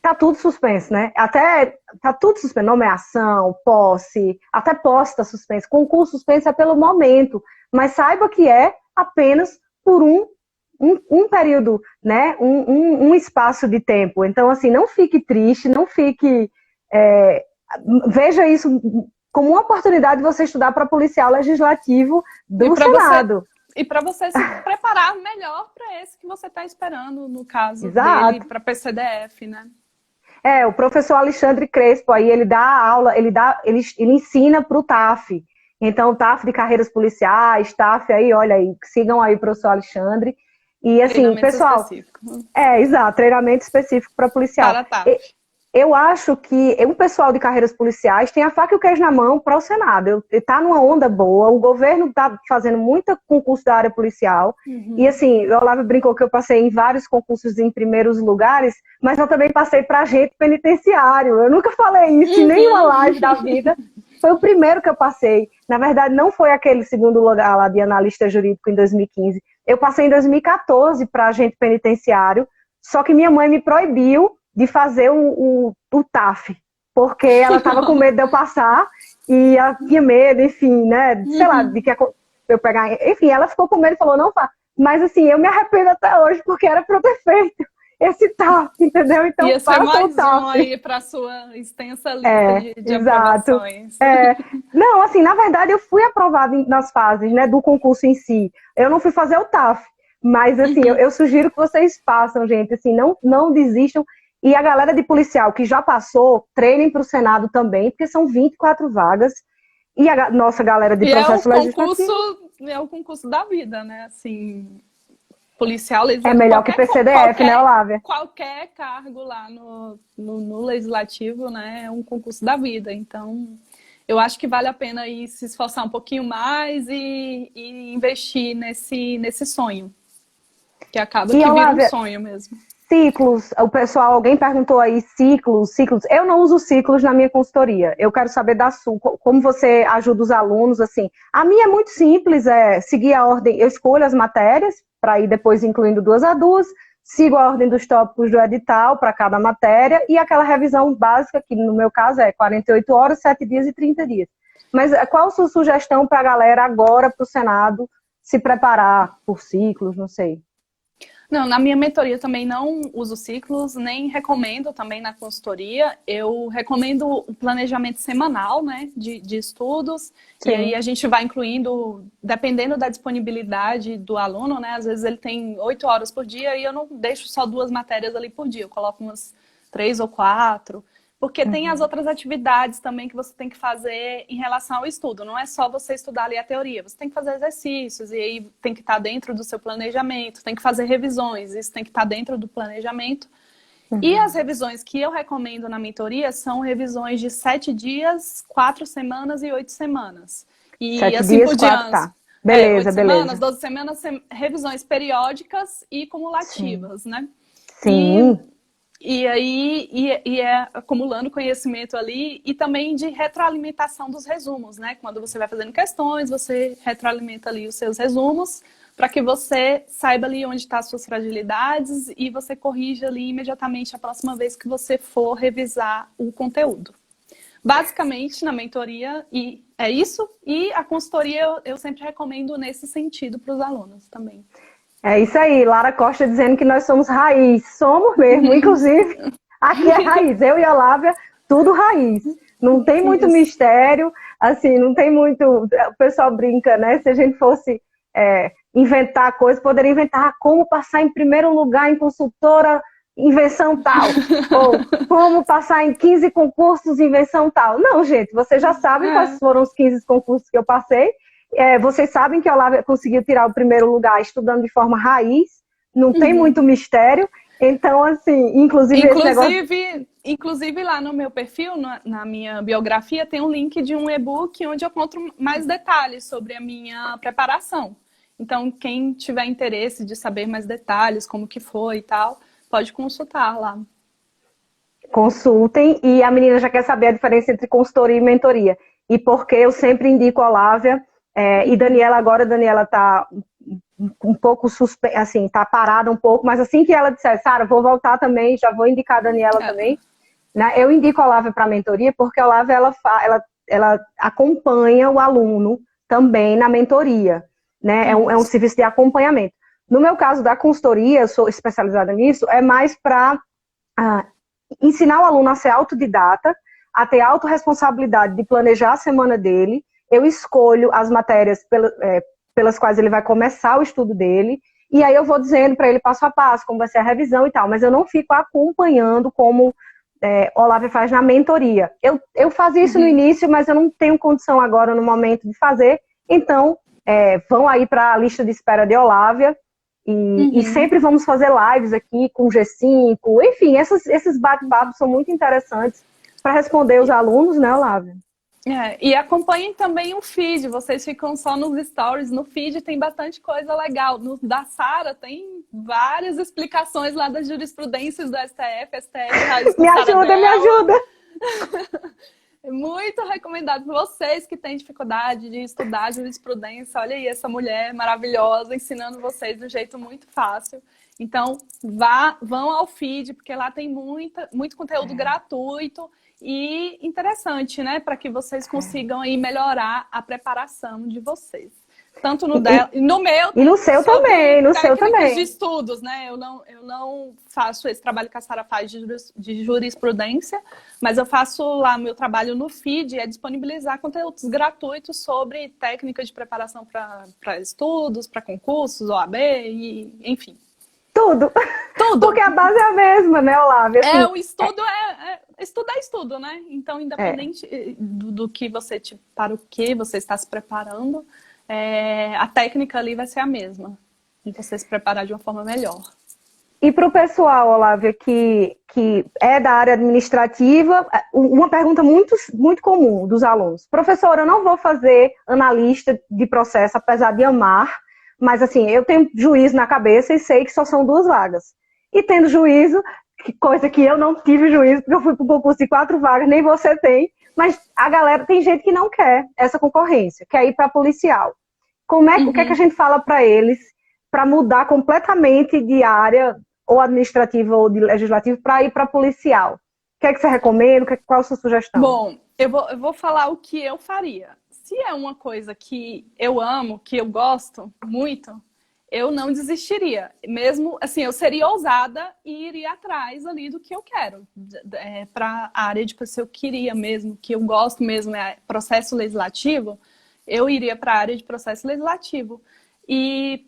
tá tudo suspenso, né? Até tá tudo suspenso. Nomeação, posse, até posse tá suspenso. Concurso suspenso é pelo momento. Mas saiba que é apenas por um período, né? Um espaço de tempo. Então, assim, não fique triste, não fique. Veja isso como uma oportunidade de você estudar para policial legislativo do Senado. E para você se preparar melhor para esse que você está esperando, no caso Exato. dele, para PCDF, né? O professor Alexandre Crespo, aí ele dá aula, ele ensina para o TAF. Então, TAF de carreiras policiais, TAF aí, olha aí, sigam aí o professor Alexandre. E assim, pessoal. Específico. Exato, treinamento específico para policial. Para TAF. Eu acho que o pessoal de carreiras policiais tem a faca e o queijo na mão para o Senado. Está numa onda boa, o governo está fazendo muita concurso da área policial. E assim, o Olavo brincou que eu passei em vários concursos em primeiros lugares, mas eu também passei para agente penitenciário. Eu nunca falei isso em nenhuma live da vida. Foi o primeiro que eu passei. Na verdade, não foi aquele segundo lugar lá de analista jurídico em 2015. Eu passei em 2014 para agente penitenciário, só que minha mãe me proibiu de fazer o TAF, porque ela estava com medo de eu passar e ela tinha medo, enfim, né, sei lá, de que eu pegar, enfim, ela ficou com medo e falou, não faça. Mas assim, eu me arrependo até hoje, porque era para eu ter feito esse TAF, entendeu? Então, ia ser mais um aí para a sua extensa lista de aprovações. Não, assim, na verdade, eu fui aprovada nas fases, né, do concurso em si. Eu não fui fazer o TAF, mas assim, eu sugiro que vocês façam, gente, assim, não desistam. E a galera de policial que já passou, treinem para o Senado também, porque são 24 vagas. E a nossa galera de processo legislativo... É o concurso da vida, né? Assim, policial É legislativo... melhor que PCDF, né, Olávia? Qualquer cargo lá no legislativo, né? É um concurso da vida. Então, eu acho que vale a pena aí se esforçar um pouquinho mais e investir nesse sonho. Que acaba que vira um sonho mesmo. Ciclos, alguém perguntou aí, ciclos. Eu não uso ciclos na minha consultoria. Eu quero saber da sua, como você ajuda os alunos, assim. A minha é muito simples, seguir a ordem, eu escolho as matérias, para ir depois incluindo 2 a 2, sigo a ordem dos tópicos do edital para cada matéria, e aquela revisão básica, que no meu caso é 48 horas, 7 dias e 30 dias. Mas qual a sua sugestão para a galera agora, para o Senado, se preparar por ciclos, não sei? Não, na minha mentoria também não uso ciclos, nem recomendo também na consultoria. Eu recomendo o planejamento semanal, né, de estudos. Sim. E aí a gente vai incluindo, dependendo da disponibilidade do aluno, né, às vezes ele tem 8 horas por dia e eu não deixo só 2 matérias ali por dia, eu coloco umas 3 ou 4. Porque tem as outras atividades também que você tem que fazer em relação ao estudo. Não é só você estudar ali a teoria. Você tem que fazer exercícios e aí tem que estar dentro do seu planejamento. Tem que fazer revisões. Isso tem que estar dentro do planejamento. E as revisões que eu recomendo na mentoria são revisões de 7 dias, 4 semanas e 8 semanas. E 7 assim dias, por diante. Tá. Beleza, 8 semanas, 12 semanas, revisões periódicas e cumulativas, né? Sim. E aí é acumulando conhecimento ali e também de retroalimentação dos resumos, né? Quando você vai fazendo questões, você retroalimenta ali os seus resumos para que você saiba ali onde estão as suas fragilidades e você corrija ali imediatamente a próxima vez que você for revisar o conteúdo. Basicamente, na mentoria, e é isso. E a consultoria eu sempre recomendo nesse sentido para os alunos também. É isso aí, Lara Costa dizendo que nós somos raiz. Somos mesmo, inclusive, aqui é raiz. Eu e a Olávia, tudo raiz. Não tem muito mistério, assim, não tem muito... O pessoal brinca, né? Se a gente fosse inventar coisas, poderia inventar como passar em primeiro lugar em consultora, invenção tal. Ou como passar em 15 concursos, invenção tal. Não, gente, vocês já sabem quais foram os 15 concursos que eu passei. Vocês sabem que a Olávia conseguiu tirar o primeiro lugar estudando de forma raiz, não tem muito mistério. Então, assim, inclusive lá no meu perfil, na minha biografia, tem um link de um e-book onde eu conto mais detalhes sobre a minha preparação. Então, quem tiver interesse de saber mais detalhes, como que foi e tal, pode consultar lá. Consultem, e a menina já quer saber a diferença entre consultoria e mentoria. E porque eu sempre indico a Olávia, e Daniela está um pouco assim, tá parada um pouco, mas assim que ela disser, Sara, vou voltar também, já vou indicar a Daniela também, né? Eu indico a Olávia para a mentoria, porque a Olávia, ela acompanha o aluno também na mentoria, né? É um serviço de acompanhamento. No meu caso da consultoria, eu sou especializada nisso, é mais para ensinar o aluno a ser autodidata, a ter autorresponsabilidade de planejar a semana dele. Eu escolho as matérias pelas quais ele vai começar o estudo dele, e aí eu vou dizendo para ele passo a passo como vai ser a revisão e tal, mas eu não fico acompanhando como Olávia faz na mentoria. Eu fazia isso no início, mas eu não tenho condição agora no momento de fazer, então vão aí para a lista de espera de Olávia, e sempre vamos fazer lives aqui com G5, enfim, esses bate-papos são muito interessantes para responder os alunos, né, Olávia? E acompanhem também o feed, vocês ficam só nos stories, no feed tem bastante coisa legal. No da Sara tem várias explicações lá das jurisprudências do STF, me ajuda! É muito recomendado para vocês que têm dificuldade de estudar jurisprudência. Olha aí, essa mulher maravilhosa ensinando vocês de um jeito muito fácil. Então, vão ao feed, porque lá tem muito conteúdo gratuito e interessante, né? Para que vocês consigam aí melhorar a preparação de vocês. Tanto no dela, no meu e no seu também, no seu também. De estudos, né? Eu não faço esse trabalho que a Sara faz de jurisprudência, mas eu faço lá meu trabalho no feed, é disponibilizar conteúdos gratuitos sobre técnicas de preparação para estudos, para concursos, OAB, e enfim. Tudo. Porque a base é a mesma, né, Olávia? Assim, o estudo estudo é estudo, né? Então, independente do que para o que você está se preparando, a técnica ali vai ser a mesma. E você se preparar de uma forma melhor. E para o pessoal, Olávia, que é da área administrativa, uma pergunta muito, muito comum dos alunos. Professora, eu não vou fazer analista de processo, apesar de amar, mas assim, eu tenho juízo na cabeça e sei que só são 2 vagas. E tendo juízo, coisa que eu não tive juízo, porque eu fui para o concurso de 4 vagas, nem você tem, mas a galera, tem gente que não quer essa concorrência, quer ir para policial. O que é que a gente fala para eles para mudar completamente de área, ou administrativa ou de legislativo, para ir para policial? O que é que você recomenda? Qual a sua sugestão? Bom, eu vou falar o que eu faria. Se é uma coisa que eu amo, que eu gosto muito, eu não desistiria. Mesmo, assim, eu seria ousada e iria atrás ali do que eu quero. Para a área de se eu queria mesmo, que eu gosto mesmo, é processo legislativo, eu iria para a área de processo legislativo. E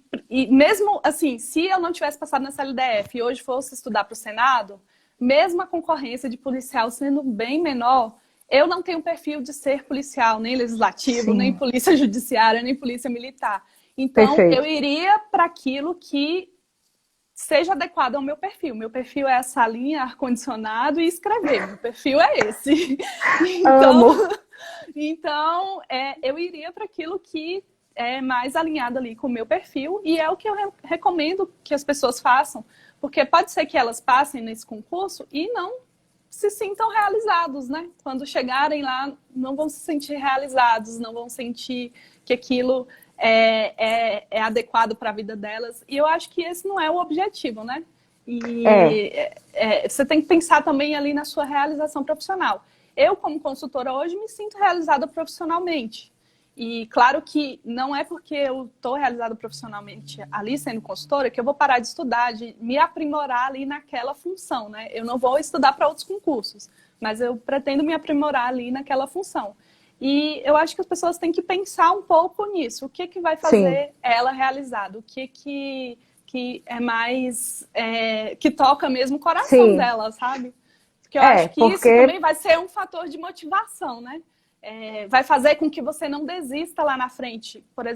mesmo, assim, se eu não tivesse passado nessa LDF e hoje fosse estudar para o Senado, mesmo a concorrência de policial sendo bem menor, eu não tenho perfil de ser policial, nem legislativo, nem polícia judiciária, nem polícia militar. Então, eu iria para aquilo que seja adequado ao meu perfil. Meu perfil é a salinha, ar-condicionado e escrever. Meu perfil é esse. Então, eu iria para aquilo que é mais alinhado ali com o meu perfil e é o que eu recomendo que as pessoas façam, porque pode ser que elas passem nesse concurso e não se sintam realizados, né? Quando chegarem lá, não vão se sentir realizados, não vão sentir que aquilo é adequado para a vida delas. E eu acho que esse não é o objetivo, né? E você tem que pensar também ali na sua realização profissional. Eu, como consultora hoje, me sinto realizada profissionalmente. E claro que não é porque eu estou realizada profissionalmente ali sendo consultora que eu vou parar de estudar, de me aprimorar ali naquela função, né? Eu não vou estudar para outros concursos, mas eu pretendo me aprimorar ali naquela função. E eu acho que as pessoas têm que pensar um pouco nisso. O que que vai fazer ela realizada? O que é mais... que toca mesmo o coração dela, sabe? Porque eu acho que isso também vai ser um fator de motivação, né? Vai fazer com que você não desista lá na frente. Por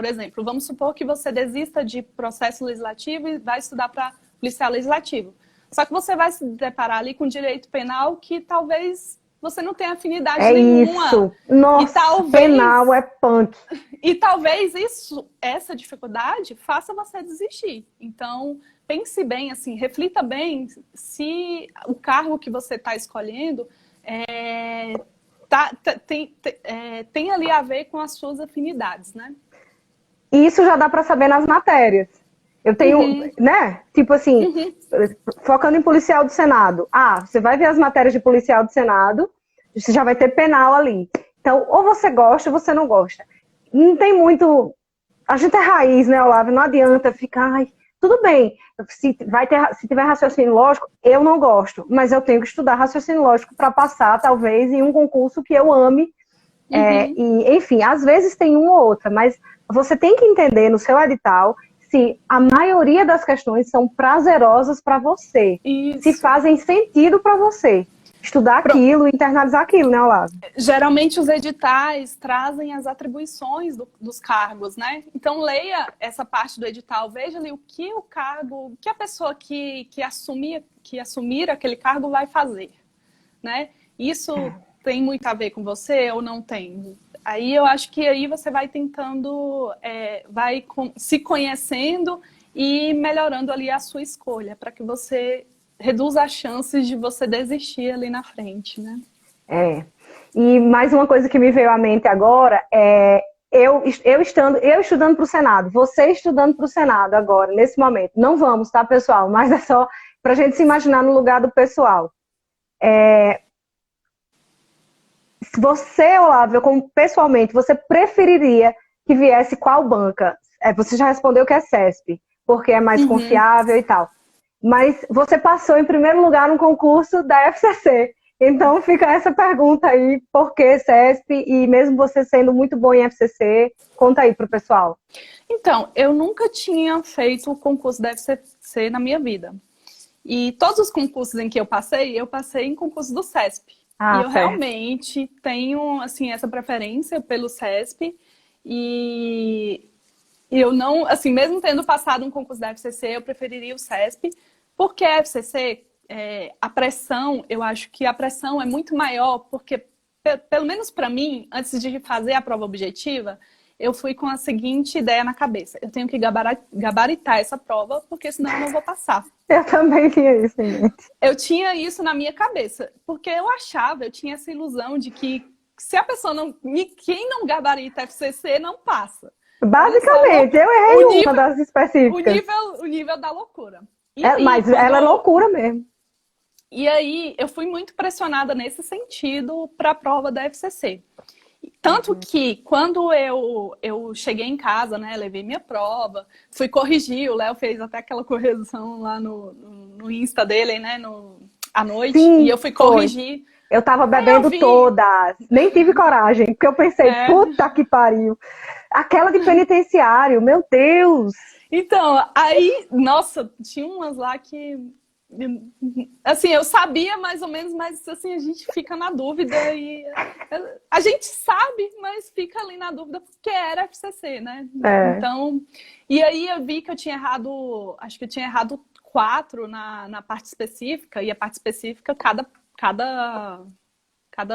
exemplo, vamos supor que você desista de processo legislativo e vai estudar para policial legislativo. Só que você vai se deparar ali com direito penal que talvez você não tenha afinidade nenhuma. Isso. Nossa, e talvez, penal é punk. E talvez essa dificuldade faça você desistir. Então, pense bem, assim, reflita bem se o cargo que você está escolhendo tem ali a ver com as suas afinidades, né? Isso já dá para saber nas matérias. Eu tenho, né? Tipo assim, focando em policial do Senado. Você vai ver as matérias de policial do Senado, você já vai ter penal ali. Então, ou você gosta ou você não gosta. Não tem muito... A gente é raiz, né, Olavo? Não adianta ficar... Tudo bem, se tiver raciocínio lógico, eu não gosto, mas eu tenho que estudar raciocínio lógico para passar, talvez, em um concurso que eu ame. E, enfim, às vezes tem uma ou outra, mas você tem que entender no seu edital se a maioria das questões são prazerosas para você, se fazem sentido para você. Estudar aquilo, internalizar aquilo, né, Olavo? Geralmente os editais trazem as atribuições dos cargos, né? Então leia essa parte do edital, veja ali o que o cargo, o que a pessoa que assumir aquele cargo vai fazer, né? Isso tem muito a ver com você ou não tem? Aí eu acho que aí você vai tentando, se conhecendo e melhorando ali a sua escolha, para que você reduz as chances de você desistir ali na frente, né? E mais uma coisa que me veio à mente agora eu estudando para o Senado, você estudando para o Senado agora, nesse momento. Não vamos, tá, pessoal? Mas é só para a gente se imaginar no lugar do pessoal. Você, Olavo, como pessoalmente, você preferiria que viesse qual banca? Você já respondeu que é CESP, porque é mais confiável e tal. Mas você passou em primeiro lugar no concurso da FCC. Então fica essa pergunta aí, por que CESP? E mesmo você sendo muito bom em FCC, conta aí pro pessoal. Então, eu nunca tinha feito o concurso da FCC na minha vida. E todos os concursos em que eu passei em concurso do CESP. E eu realmente tenho, assim, essa preferência pelo CESP. E eu não, assim, mesmo tendo passado um concurso da FCC, eu preferiria o CESP. Porque a FCC, a pressão, eu acho que a pressão é muito maior, porque, pelo menos para mim, antes de fazer a prova objetiva, eu fui com a seguinte ideia na cabeça. Eu tenho que gabaritar essa prova, porque senão eu não vou passar. Eu também tinha isso, gente. Eu tinha isso na minha cabeça, porque eu tinha essa ilusão de que se a pessoa quem não gabarita FCC, não passa. Basicamente, eu errei uma das específicas. O nível da loucura. Mas ela é loucura mesmo. E aí, eu fui muito pressionada nesse sentido para a prova da FCC. Tanto que, quando eu cheguei em casa, né, levei minha prova, fui corrigir, o Léo fez até aquela correção lá no Insta dele, né, à noite, e eu fui corrigir. Eu tava bebendo todas, nem tive coragem, porque eu pensei, puta que pariu. Aquela de penitenciário, meu Deus! Então, aí, nossa, tinha umas lá que... Assim, eu sabia mais ou menos, mas assim, a gente fica na dúvida e a gente sabe, mas fica ali na dúvida porque era FCC, né? Então, e aí eu vi que eu tinha errado, acho que eu tinha errado 4 na parte específica, e a parte específica, cada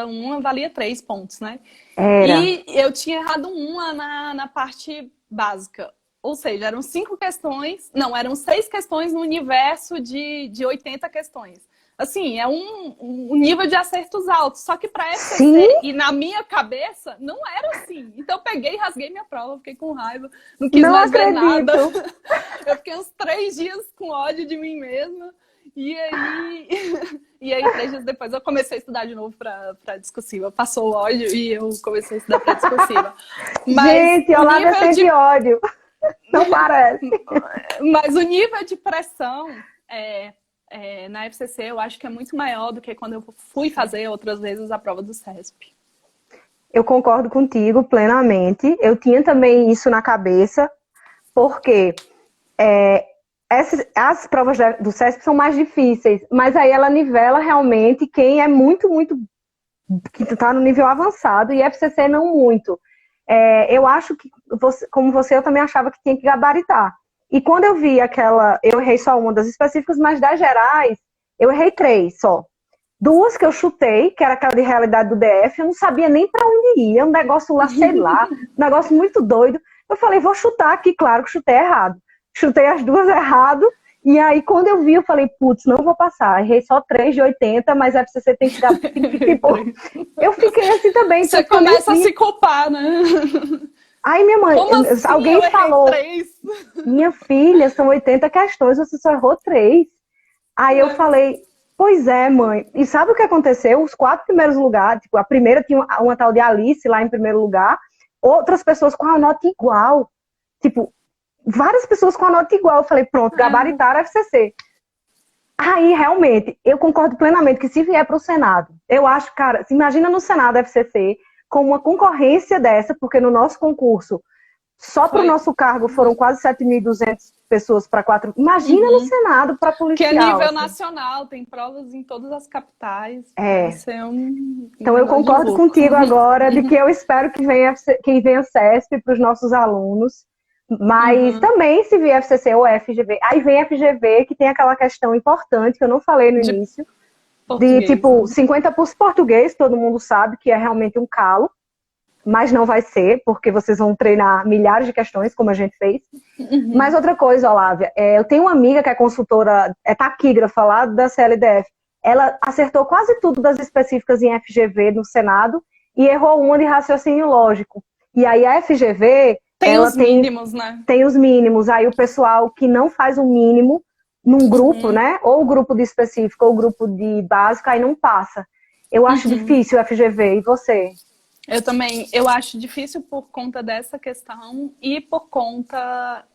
uma valia 3 pontos, né? E eu tinha errado uma na parte básica. Ou seja, eram 5 questões, não, eram 6 questões no universo de 80 questões. assim, é um nível de acertos altos. Só que para FCC, Sim. e na minha cabeça, não era assim. Então eu peguei e rasguei minha prova, fiquei com raiva, não quis Não mais ver acredito. nada. Eu fiquei uns 3 dias com ódio de mim mesma. E aí, 3 dias depois, eu comecei a estudar de novo para discursiva. Passou o ódio e eu comecei a estudar para discursiva. Gente, Olávia sente ódio. Não parece. Mas o nível de pressão na FCC eu acho que é muito maior do que quando eu fui fazer outras vezes a prova do CESP. Eu concordo contigo plenamente. Eu tinha também isso na cabeça, porque as provas do CESP são mais difíceis, mas aí ela nivela realmente quem é muito, que está no nível avançado, e FCC não muito. Eu acho que, como você, eu também achava que tinha que gabaritar. E quando eu vi eu errei só uma das específicas, mas das gerais, eu errei 3 só. 2 que eu chutei, que era aquela de realidade do DF, eu não sabia nem para onde ia, um negócio lá, sei lá, um negócio muito doido. Eu falei, vou chutar aqui, claro que chutei errado. Chutei as 2 errado, e aí quando eu vi, eu falei, putz, não vou passar. Errei só 3 de 80, mas a FCC tem que dar... Eu fiquei assim também. Você começa a se culpar, né? Aí minha mãe, como assim? Alguém falou, 3? Minha filha, são 80 questões, você só errou 3. Aí eu falei, pois é, mãe. E sabe o que aconteceu? Os 4 primeiros lugares, tipo, a primeira tinha uma tal de Alice lá em primeiro lugar, outras pessoas com a nota igual. Tipo, várias pessoas com a nota igual. Eu falei, pronto, gabaritaram a FCC. Aí, realmente, eu concordo plenamente que se vier para o Senado, eu acho, cara, se imagina no Senado a FCC com uma concorrência dessa, porque no nosso concurso, só para o nosso cargo foram quase 7.200 pessoas para 4. Imagina no Senado para policial. Que é nível nacional, tem provas em todas as capitais. Vai ser Então eu concordo contigo agora de que eu espero que venha o CESP para os nossos alunos. Mas também se vier FCC ou FGV, aí vem FGV, que tem aquela questão importante que eu não falei no início, de tipo 50% português, todo mundo sabe que é realmente um calo, mas não vai ser, porque vocês vão treinar milhares de questões, como a gente fez. Mas outra coisa, Olávia, eu tenho uma amiga que é consultora, taquígrafa lá da CLDF, ela acertou quase tudo das específicas em FGV no Senado e errou uma de raciocínio lógico. E aí a FGV... Tem os mínimos, né? Tem os mínimos. Aí o pessoal que não faz o mínimo num grupo, né? Ou o grupo de específico ou o grupo de básico, aí não passa. Eu acho difícil o FGV. E você? Eu também. Eu acho difícil por conta dessa questão e por conta...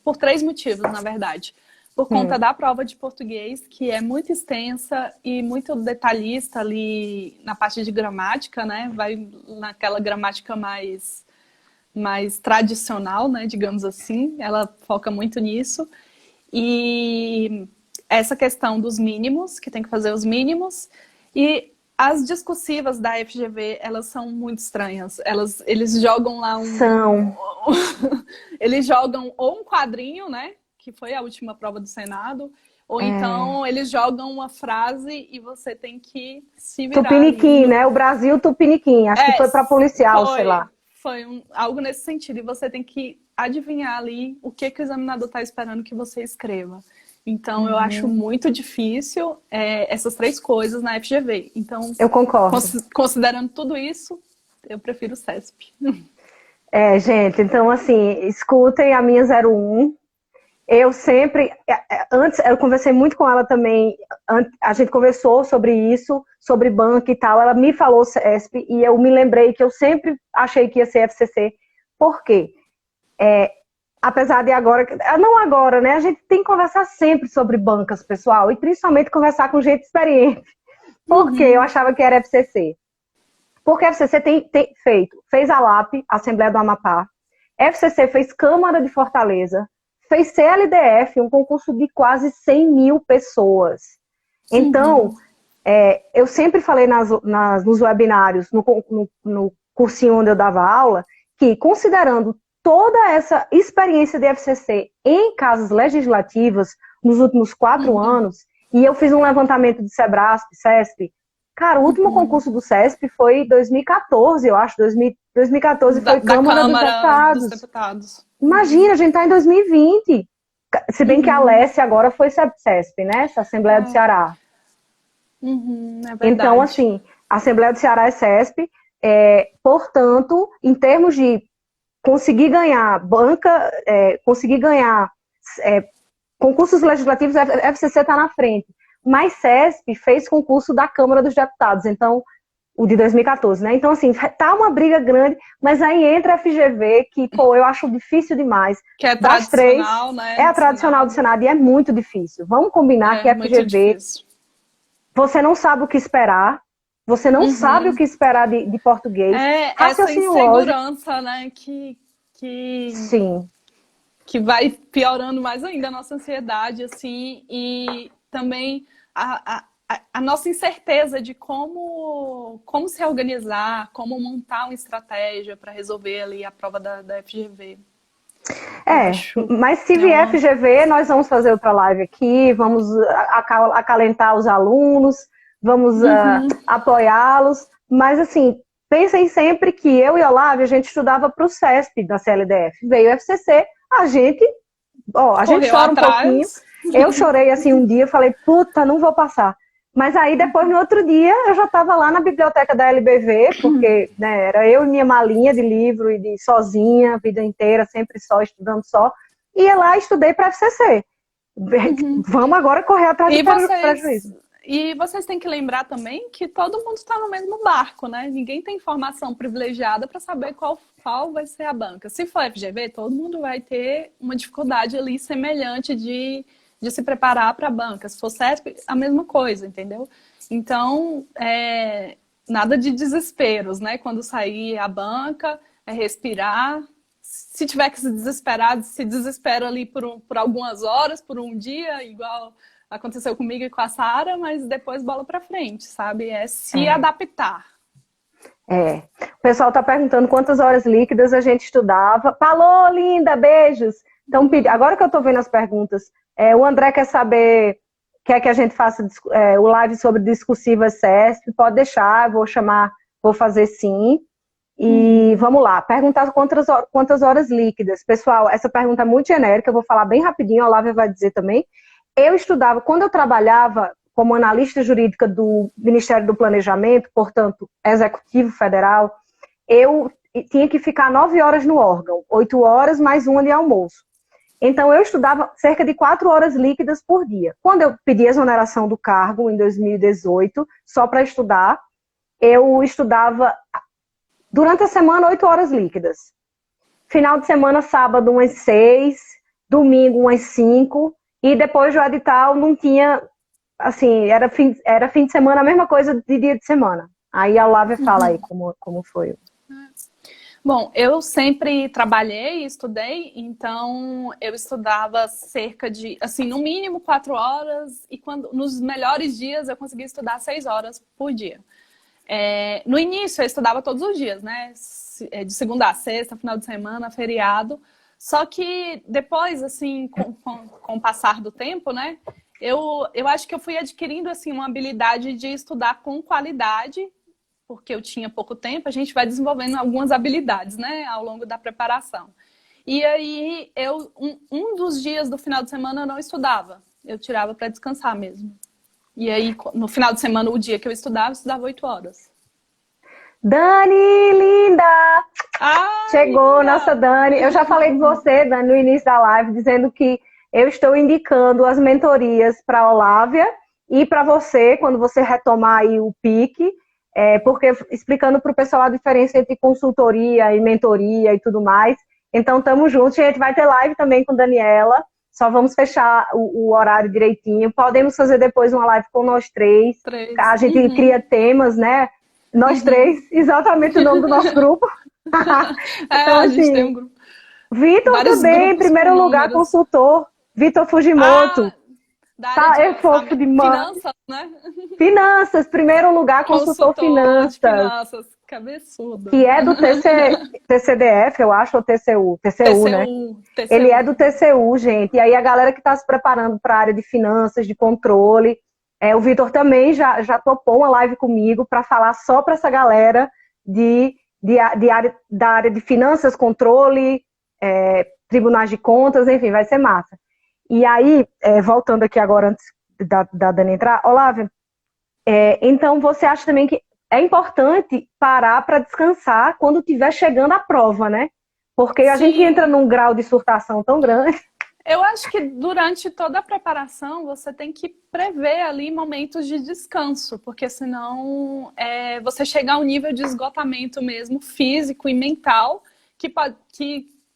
por 3 motivos, na verdade. Por conta da prova de português, que é muito extensa e muito detalhista ali na parte de gramática, né? Vai naquela gramática mais tradicional, né, digamos assim, ela foca muito nisso. E essa questão dos mínimos, que tem que fazer os mínimos, e as discursivas da FGV, elas são muito estranhas. Eles jogam lá eles jogam ou um quadrinho, né, que foi a última prova do Senado, ou então eles jogam uma frase e você tem que se virar. Tupiniquim, né? O Brasil Tupiniquim. Acho que foi para policial, sei lá. Foi algo nesse sentido. E você tem que adivinhar ali o que o examinador está esperando que você escreva. Então, eu acho muito difícil essas 3 coisas na FGV. Então, eu concordo. Considerando tudo isso, eu prefiro o CESP. Gente, então, assim, escutem a minha 01. Eu sempre... Antes, eu conversei muito com ela também. A gente conversou sobre isso, sobre banca e tal. Ela me falou CESP e eu me lembrei que eu sempre achei que ia ser FCC. Por quê? Apesar de agora... Não agora, né? A gente tem que conversar sempre sobre bancas, pessoal. E principalmente conversar com gente experiente. Por quê? Eu achava que era FCC. Porque a FCC fez a LAP, Assembleia do Amapá. FCC fez Câmara de Fortaleza. Fez CLDF, um concurso de quase 100.000 pessoas. Então, eu sempre falei nos webinários, no cursinho onde eu dava aula, que considerando toda essa experiência de FCC em casas legislativas nos últimos 4 anos, e eu fiz um levantamento de Sebrasp, CESP, cara, o último concurso do CESP foi em 2014, eu acho, 2014 foi Câmara dos Deputados. Imagina, a gente está em 2020. Se bem que a Alessia agora foi CESP, né? Essa Assembleia do Ceará. É Então, verdade. assim, a Assembleia do Ceará é CESP, portanto, em termos de conseguir ganhar banca, conseguir ganhar concursos legislativos, a FCC está na frente. Mas CESP fez concurso da Câmara dos Deputados, então, o de 2014, né? Então, assim, tá uma briga grande, mas aí entra a FGV, que, pô, eu acho difícil demais. Que é Das três, tradicional, né, é a do tradicional do Senado. Senado e é muito difícil. Vamos combinar que É a muito FGV, difícil. você não sabe o que esperar, você não sabe o Uhum. que esperar de português. É essa Raciocínio lógico, insegurança, né, que, sim. que vai piorando mais ainda a nossa ansiedade, assim, e também a nossa incerteza de como se organizar, como montar uma estratégia para resolver ali a prova da FGV. Eu acho. Mas se É vier uma... FGV, nós vamos fazer outra live aqui, vamos acalentar os alunos, vamos Uhum. apoiá-los. Mas, assim, pensem sempre que eu e Olávia, a gente estudava para o CESP da CLDF. Veio o FCC, a gente Correu chora um pouquinho. atrás. Eu chorei, assim, um dia, falei, puta, não vou passar. Mas aí, depois, no outro dia, eu já estava lá na biblioteca da LBV, porque né, era eu e minha malinha de livro e de sozinha, a vida inteira, sempre só, estudando só. Ia lá e estudei para a FCC. Uhum. Vamos agora correr atrás E do vocês, prejuízo. e vocês têm que lembrar também que todo mundo está no mesmo barco, né? Ninguém tem informação privilegiada para saber qual vai ser a banca. Se for FGV, todo mundo vai ter uma dificuldade ali semelhante de se preparar para a banca. Se for CESP, a mesma coisa, entendeu? Então, nada de desesperos, né? Quando sair a banca, é respirar. Se tiver que se desesperar, se desespera ali por algumas horas, por um dia, igual aconteceu comigo e com a Sara, mas depois bola para frente, sabe? É se É, adaptar. é. O pessoal está perguntando quantas horas líquidas a gente estudava. Falou, linda, beijos. Então, agora que eu estou vendo as perguntas, o André quer saber, quer que a gente faça o live sobre discursivas CESP, pode deixar, vou fazer sim. E vamos lá, perguntar quantas horas líquidas. Pessoal, essa pergunta é muito genérica, eu vou falar bem rapidinho, a Olávia vai dizer também. Eu estudava, quando eu trabalhava como analista jurídica do Ministério do Planejamento, portanto, Executivo Federal, eu tinha que ficar 9 horas no órgão, 8 horas mais uma de almoço. Então, eu estudava cerca de 4 horas líquidas por dia. Quando eu pedi a exoneração do cargo, em 2018, só para estudar, eu estudava durante a semana 8 horas líquidas. Final de semana, sábado, umas 6, domingo, umas 5, e depois do edital não tinha, assim, era fim de semana a mesma coisa de dia de semana. Aí a Olávia fala aí como foi. Bom, eu sempre trabalhei e estudei, então eu estudava cerca de, assim, no mínimo 4 horas, e nos melhores dias eu conseguia estudar 6 horas por dia. No início eu estudava todos os dias, né? De segunda a sexta, final de semana, feriado. Só que depois, assim, com o passar do tempo, né? Eu acho que eu fui adquirindo, assim, uma habilidade de estudar com qualidade, porque eu tinha pouco tempo, a gente vai desenvolvendo algumas habilidades, né? Ao longo da preparação. E aí, um dos dias do final de semana eu não estudava. Eu tirava para descansar mesmo. E aí, no final de semana, o dia que eu estudava 8 horas. Dani, linda! Ah, Chegou nossa linda! Dani. Eu já falei de você, Dani, no início da live, dizendo que eu estou indicando as mentorias para a Olávia e para você, quando você retomar aí o PIC, porque explicando para o pessoal a diferença entre consultoria e mentoria e tudo mais. Então, estamos juntos. A gente vai ter live também com Daniela. Só vamos fechar o horário direitinho. Podemos fazer depois uma live com nós três. A 3. gente cria temas, né? Nós três, exatamente o nome do nosso grupo. Então, A gente tem assim, um grupo. Vitor Vários também, em grupos com primeiro lugar, números. consultor. Vitor Fujimoto. Ah, da área Tá, de é fofo demais. finanças, né? Finanças, primeiro lugar, consultor Consultor de finanças. finanças. Cabeçudo. Que é do TCDF, eu acho, ou TCU, né? TCU. Ele é do TCU. TCU, gente. E aí a galera que está se preparando para a área de finanças, de controle, o Vitor também já topou uma live comigo para falar só para essa galera da área de finanças, controle, tribunais de contas, enfim, vai ser massa. E aí, voltando aqui agora, antes da Dani entrar, Olávia, Então, você acha também que é importante parar para descansar quando estiver chegando a prova, né? Porque a gente entra Sim, num grau de surtação tão grande. eu acho que durante toda a preparação você tem que prever ali momentos de descanso, porque senão você chega a um nível de esgotamento mesmo físico e mental que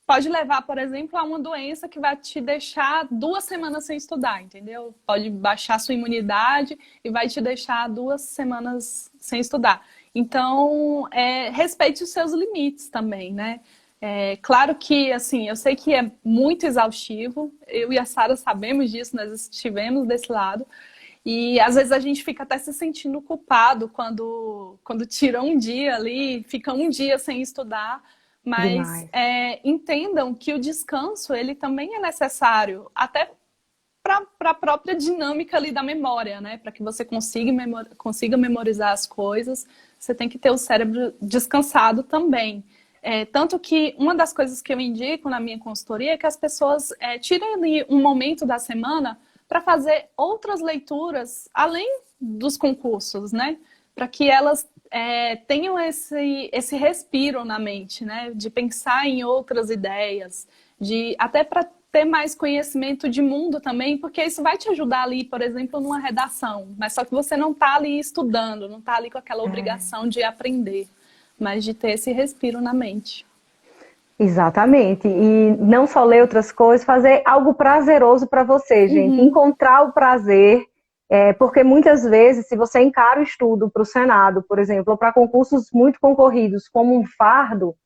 pode levar, por exemplo, a uma doença que vai te deixar 2 semanas sem estudar, entendeu? Pode baixar sua imunidade e vai te deixar 2 semanas sem estudar. Então, respeite os seus limites também, né? Claro que, assim, eu sei que é muito exaustivo, eu e a Sara sabemos disso, nós estivemos desse lado, e às vezes a gente fica até se sentindo culpado quando tira um dia ali, fica um dia sem estudar, mas Demais. entendam que o descanso, ele também é necessário, até para a própria dinâmica ali da memória, né? Para que você consiga memorizar as coisas, você tem que ter o cérebro descansado também. Tanto que uma das coisas que eu indico na minha consultoria é que as pessoas tirem ali um momento da semana para fazer outras leituras além dos concursos, né? Para que elas tenham esse respiro na mente, né? De pensar em outras ideias, até para ter mais conhecimento de mundo também, porque isso vai te ajudar ali, por exemplo, numa redação. Mas só que você não está ali estudando, não está ali com aquela obrigação de aprender, mas de ter esse respiro na mente. Exatamente. E não só ler outras coisas, fazer algo prazeroso para você, gente. Uhum, Encontrar o prazer, porque muitas vezes, se você encara o estudo para o Senado, por exemplo, ou para concursos muito concorridos como um fardo,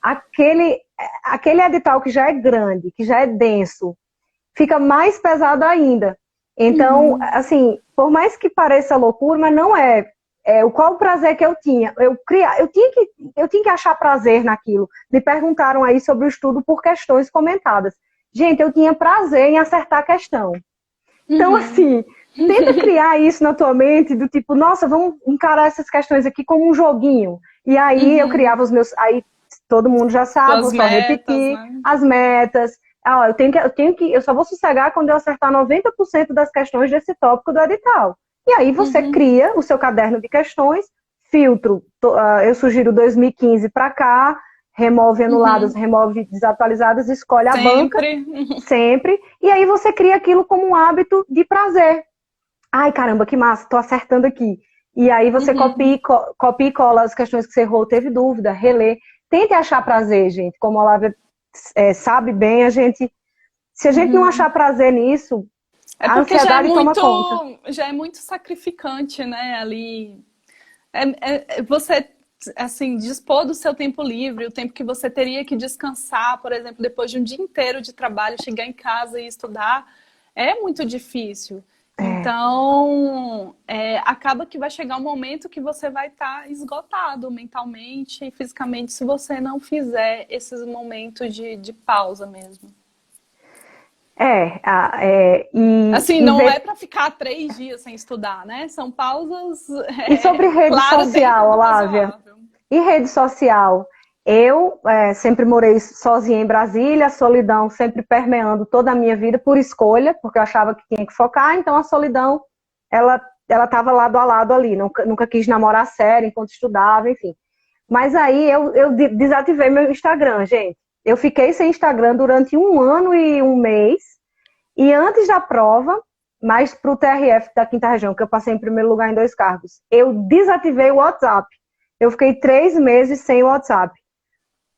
aquele, aquele edital que já é grande, que já é denso, fica mais pesado ainda. Então, uhum, assim, por mais que pareça loucura, mas não é. Qual o prazer que eu tinha? Eu tinha que achar prazer naquilo. Me perguntaram aí sobre o estudo por questões comentadas. Gente, eu tinha prazer em acertar a questão. Então, uhum. assim, tenta criar isso na tua mente, do tipo, nossa, vamos encarar essas questões aqui como um joguinho. E aí eu Uhum. criava os meus. Aí todo mundo já sabe, vou Suas só metas, repetir né? as metas. Ah, eu só vou sossegar quando eu acertar 90% das questões desse tópico do edital. E aí você Uhum, cria o seu caderno de questões, filtro, eu sugiro 2015 para cá, remove anuladas, uhum. remove desatualizadas, escolhe a banca Sempre. sempre, e aí você cria aquilo como um hábito de prazer. Ai, caramba, que massa, tô acertando aqui. E aí você Uhum, copia e cola as questões que você errou, teve dúvida, relê. Tente achar prazer, gente. Como a Olávia sabe bem, se a gente não uhum. achar prazer nisso, É a porque ansiedade toma conta. já é muito sacrificante, né? Ali você assim dispor do seu tempo livre, o tempo que você teria que descansar, por exemplo, depois de um dia inteiro de trabalho, chegar em casa e estudar, é muito difícil. É, Então, acaba que vai chegar um momento que você vai estar esgotado mentalmente e fisicamente se você não fizer esses momentos de pausa mesmo. e, Assim, e não é ver. para ficar 3 dias sem estudar, né? São pausas, E sobre rede claro, dentro social, do Olávia? razoável. E rede social? Eu sempre morei sozinha em Brasília, a solidão sempre permeando toda a minha vida por escolha, porque eu achava que tinha que focar, então a solidão, ela estava lado a lado ali, nunca quis namorar sério enquanto estudava, enfim. Mas aí eu desativei meu Instagram, gente. Eu fiquei sem Instagram durante 1 ano e 1 mês, e antes da prova, mais para o TRF da Quinta Região, que eu passei em primeiro lugar em 2 cargos, eu desativei o WhatsApp. Eu fiquei 3 meses sem o WhatsApp.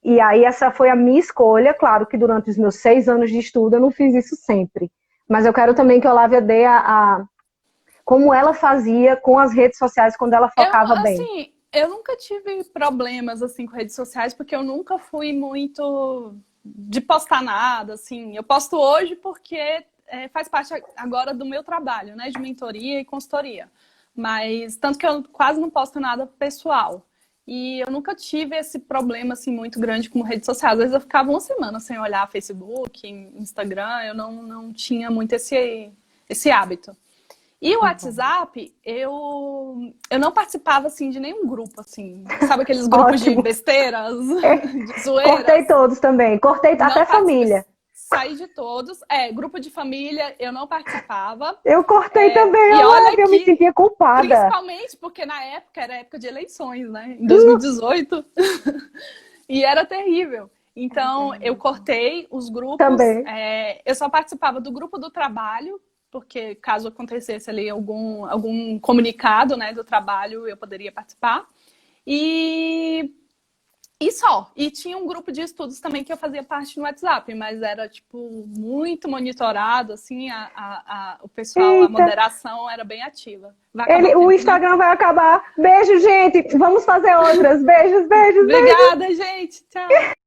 E aí essa foi a minha escolha. Claro que durante os meus 6 anos de estudo eu não fiz isso sempre. Mas eu quero também que a Olávia dê como ela fazia com as redes sociais quando ela focava bem. Eu nunca tive problemas, assim, com redes sociais, porque eu nunca fui muito de postar nada, assim. Eu posto hoje porque faz parte agora do meu trabalho, né? De mentoria e consultoria. Mas, tanto que eu quase não posto nada pessoal. E eu nunca tive esse problema, assim, muito grande com redes sociais. Às vezes eu ficava uma semana sem olhar Facebook, Instagram, eu não tinha muito esse hábito. E o Que bom. WhatsApp, eu não participava, assim, de nenhum grupo, assim. Sabe aqueles grupos de Ótimo. besteiras, de Cortei zoeiras? todos também. Cortei Não até participei. família. saí de todos. Grupo de família, eu não participava. Eu cortei também, e olha que eu me sentia culpada. Principalmente porque na época, era época de eleições, né? Em 2018. E era terrível. Então, eu cortei os grupos. Também. Eu só participava do grupo do trabalho, porque caso acontecesse ali algum comunicado, né, do trabalho, eu poderia participar. E só. E tinha um grupo de estudos também que eu fazia parte no WhatsApp, mas era, tipo, muito monitorado, assim, o pessoal, a moderação era bem ativa. O Instagram vai acabar. Beijo, gente. Vamos fazer outras. Beijos, beijos, Obrigada, gente. Tchau.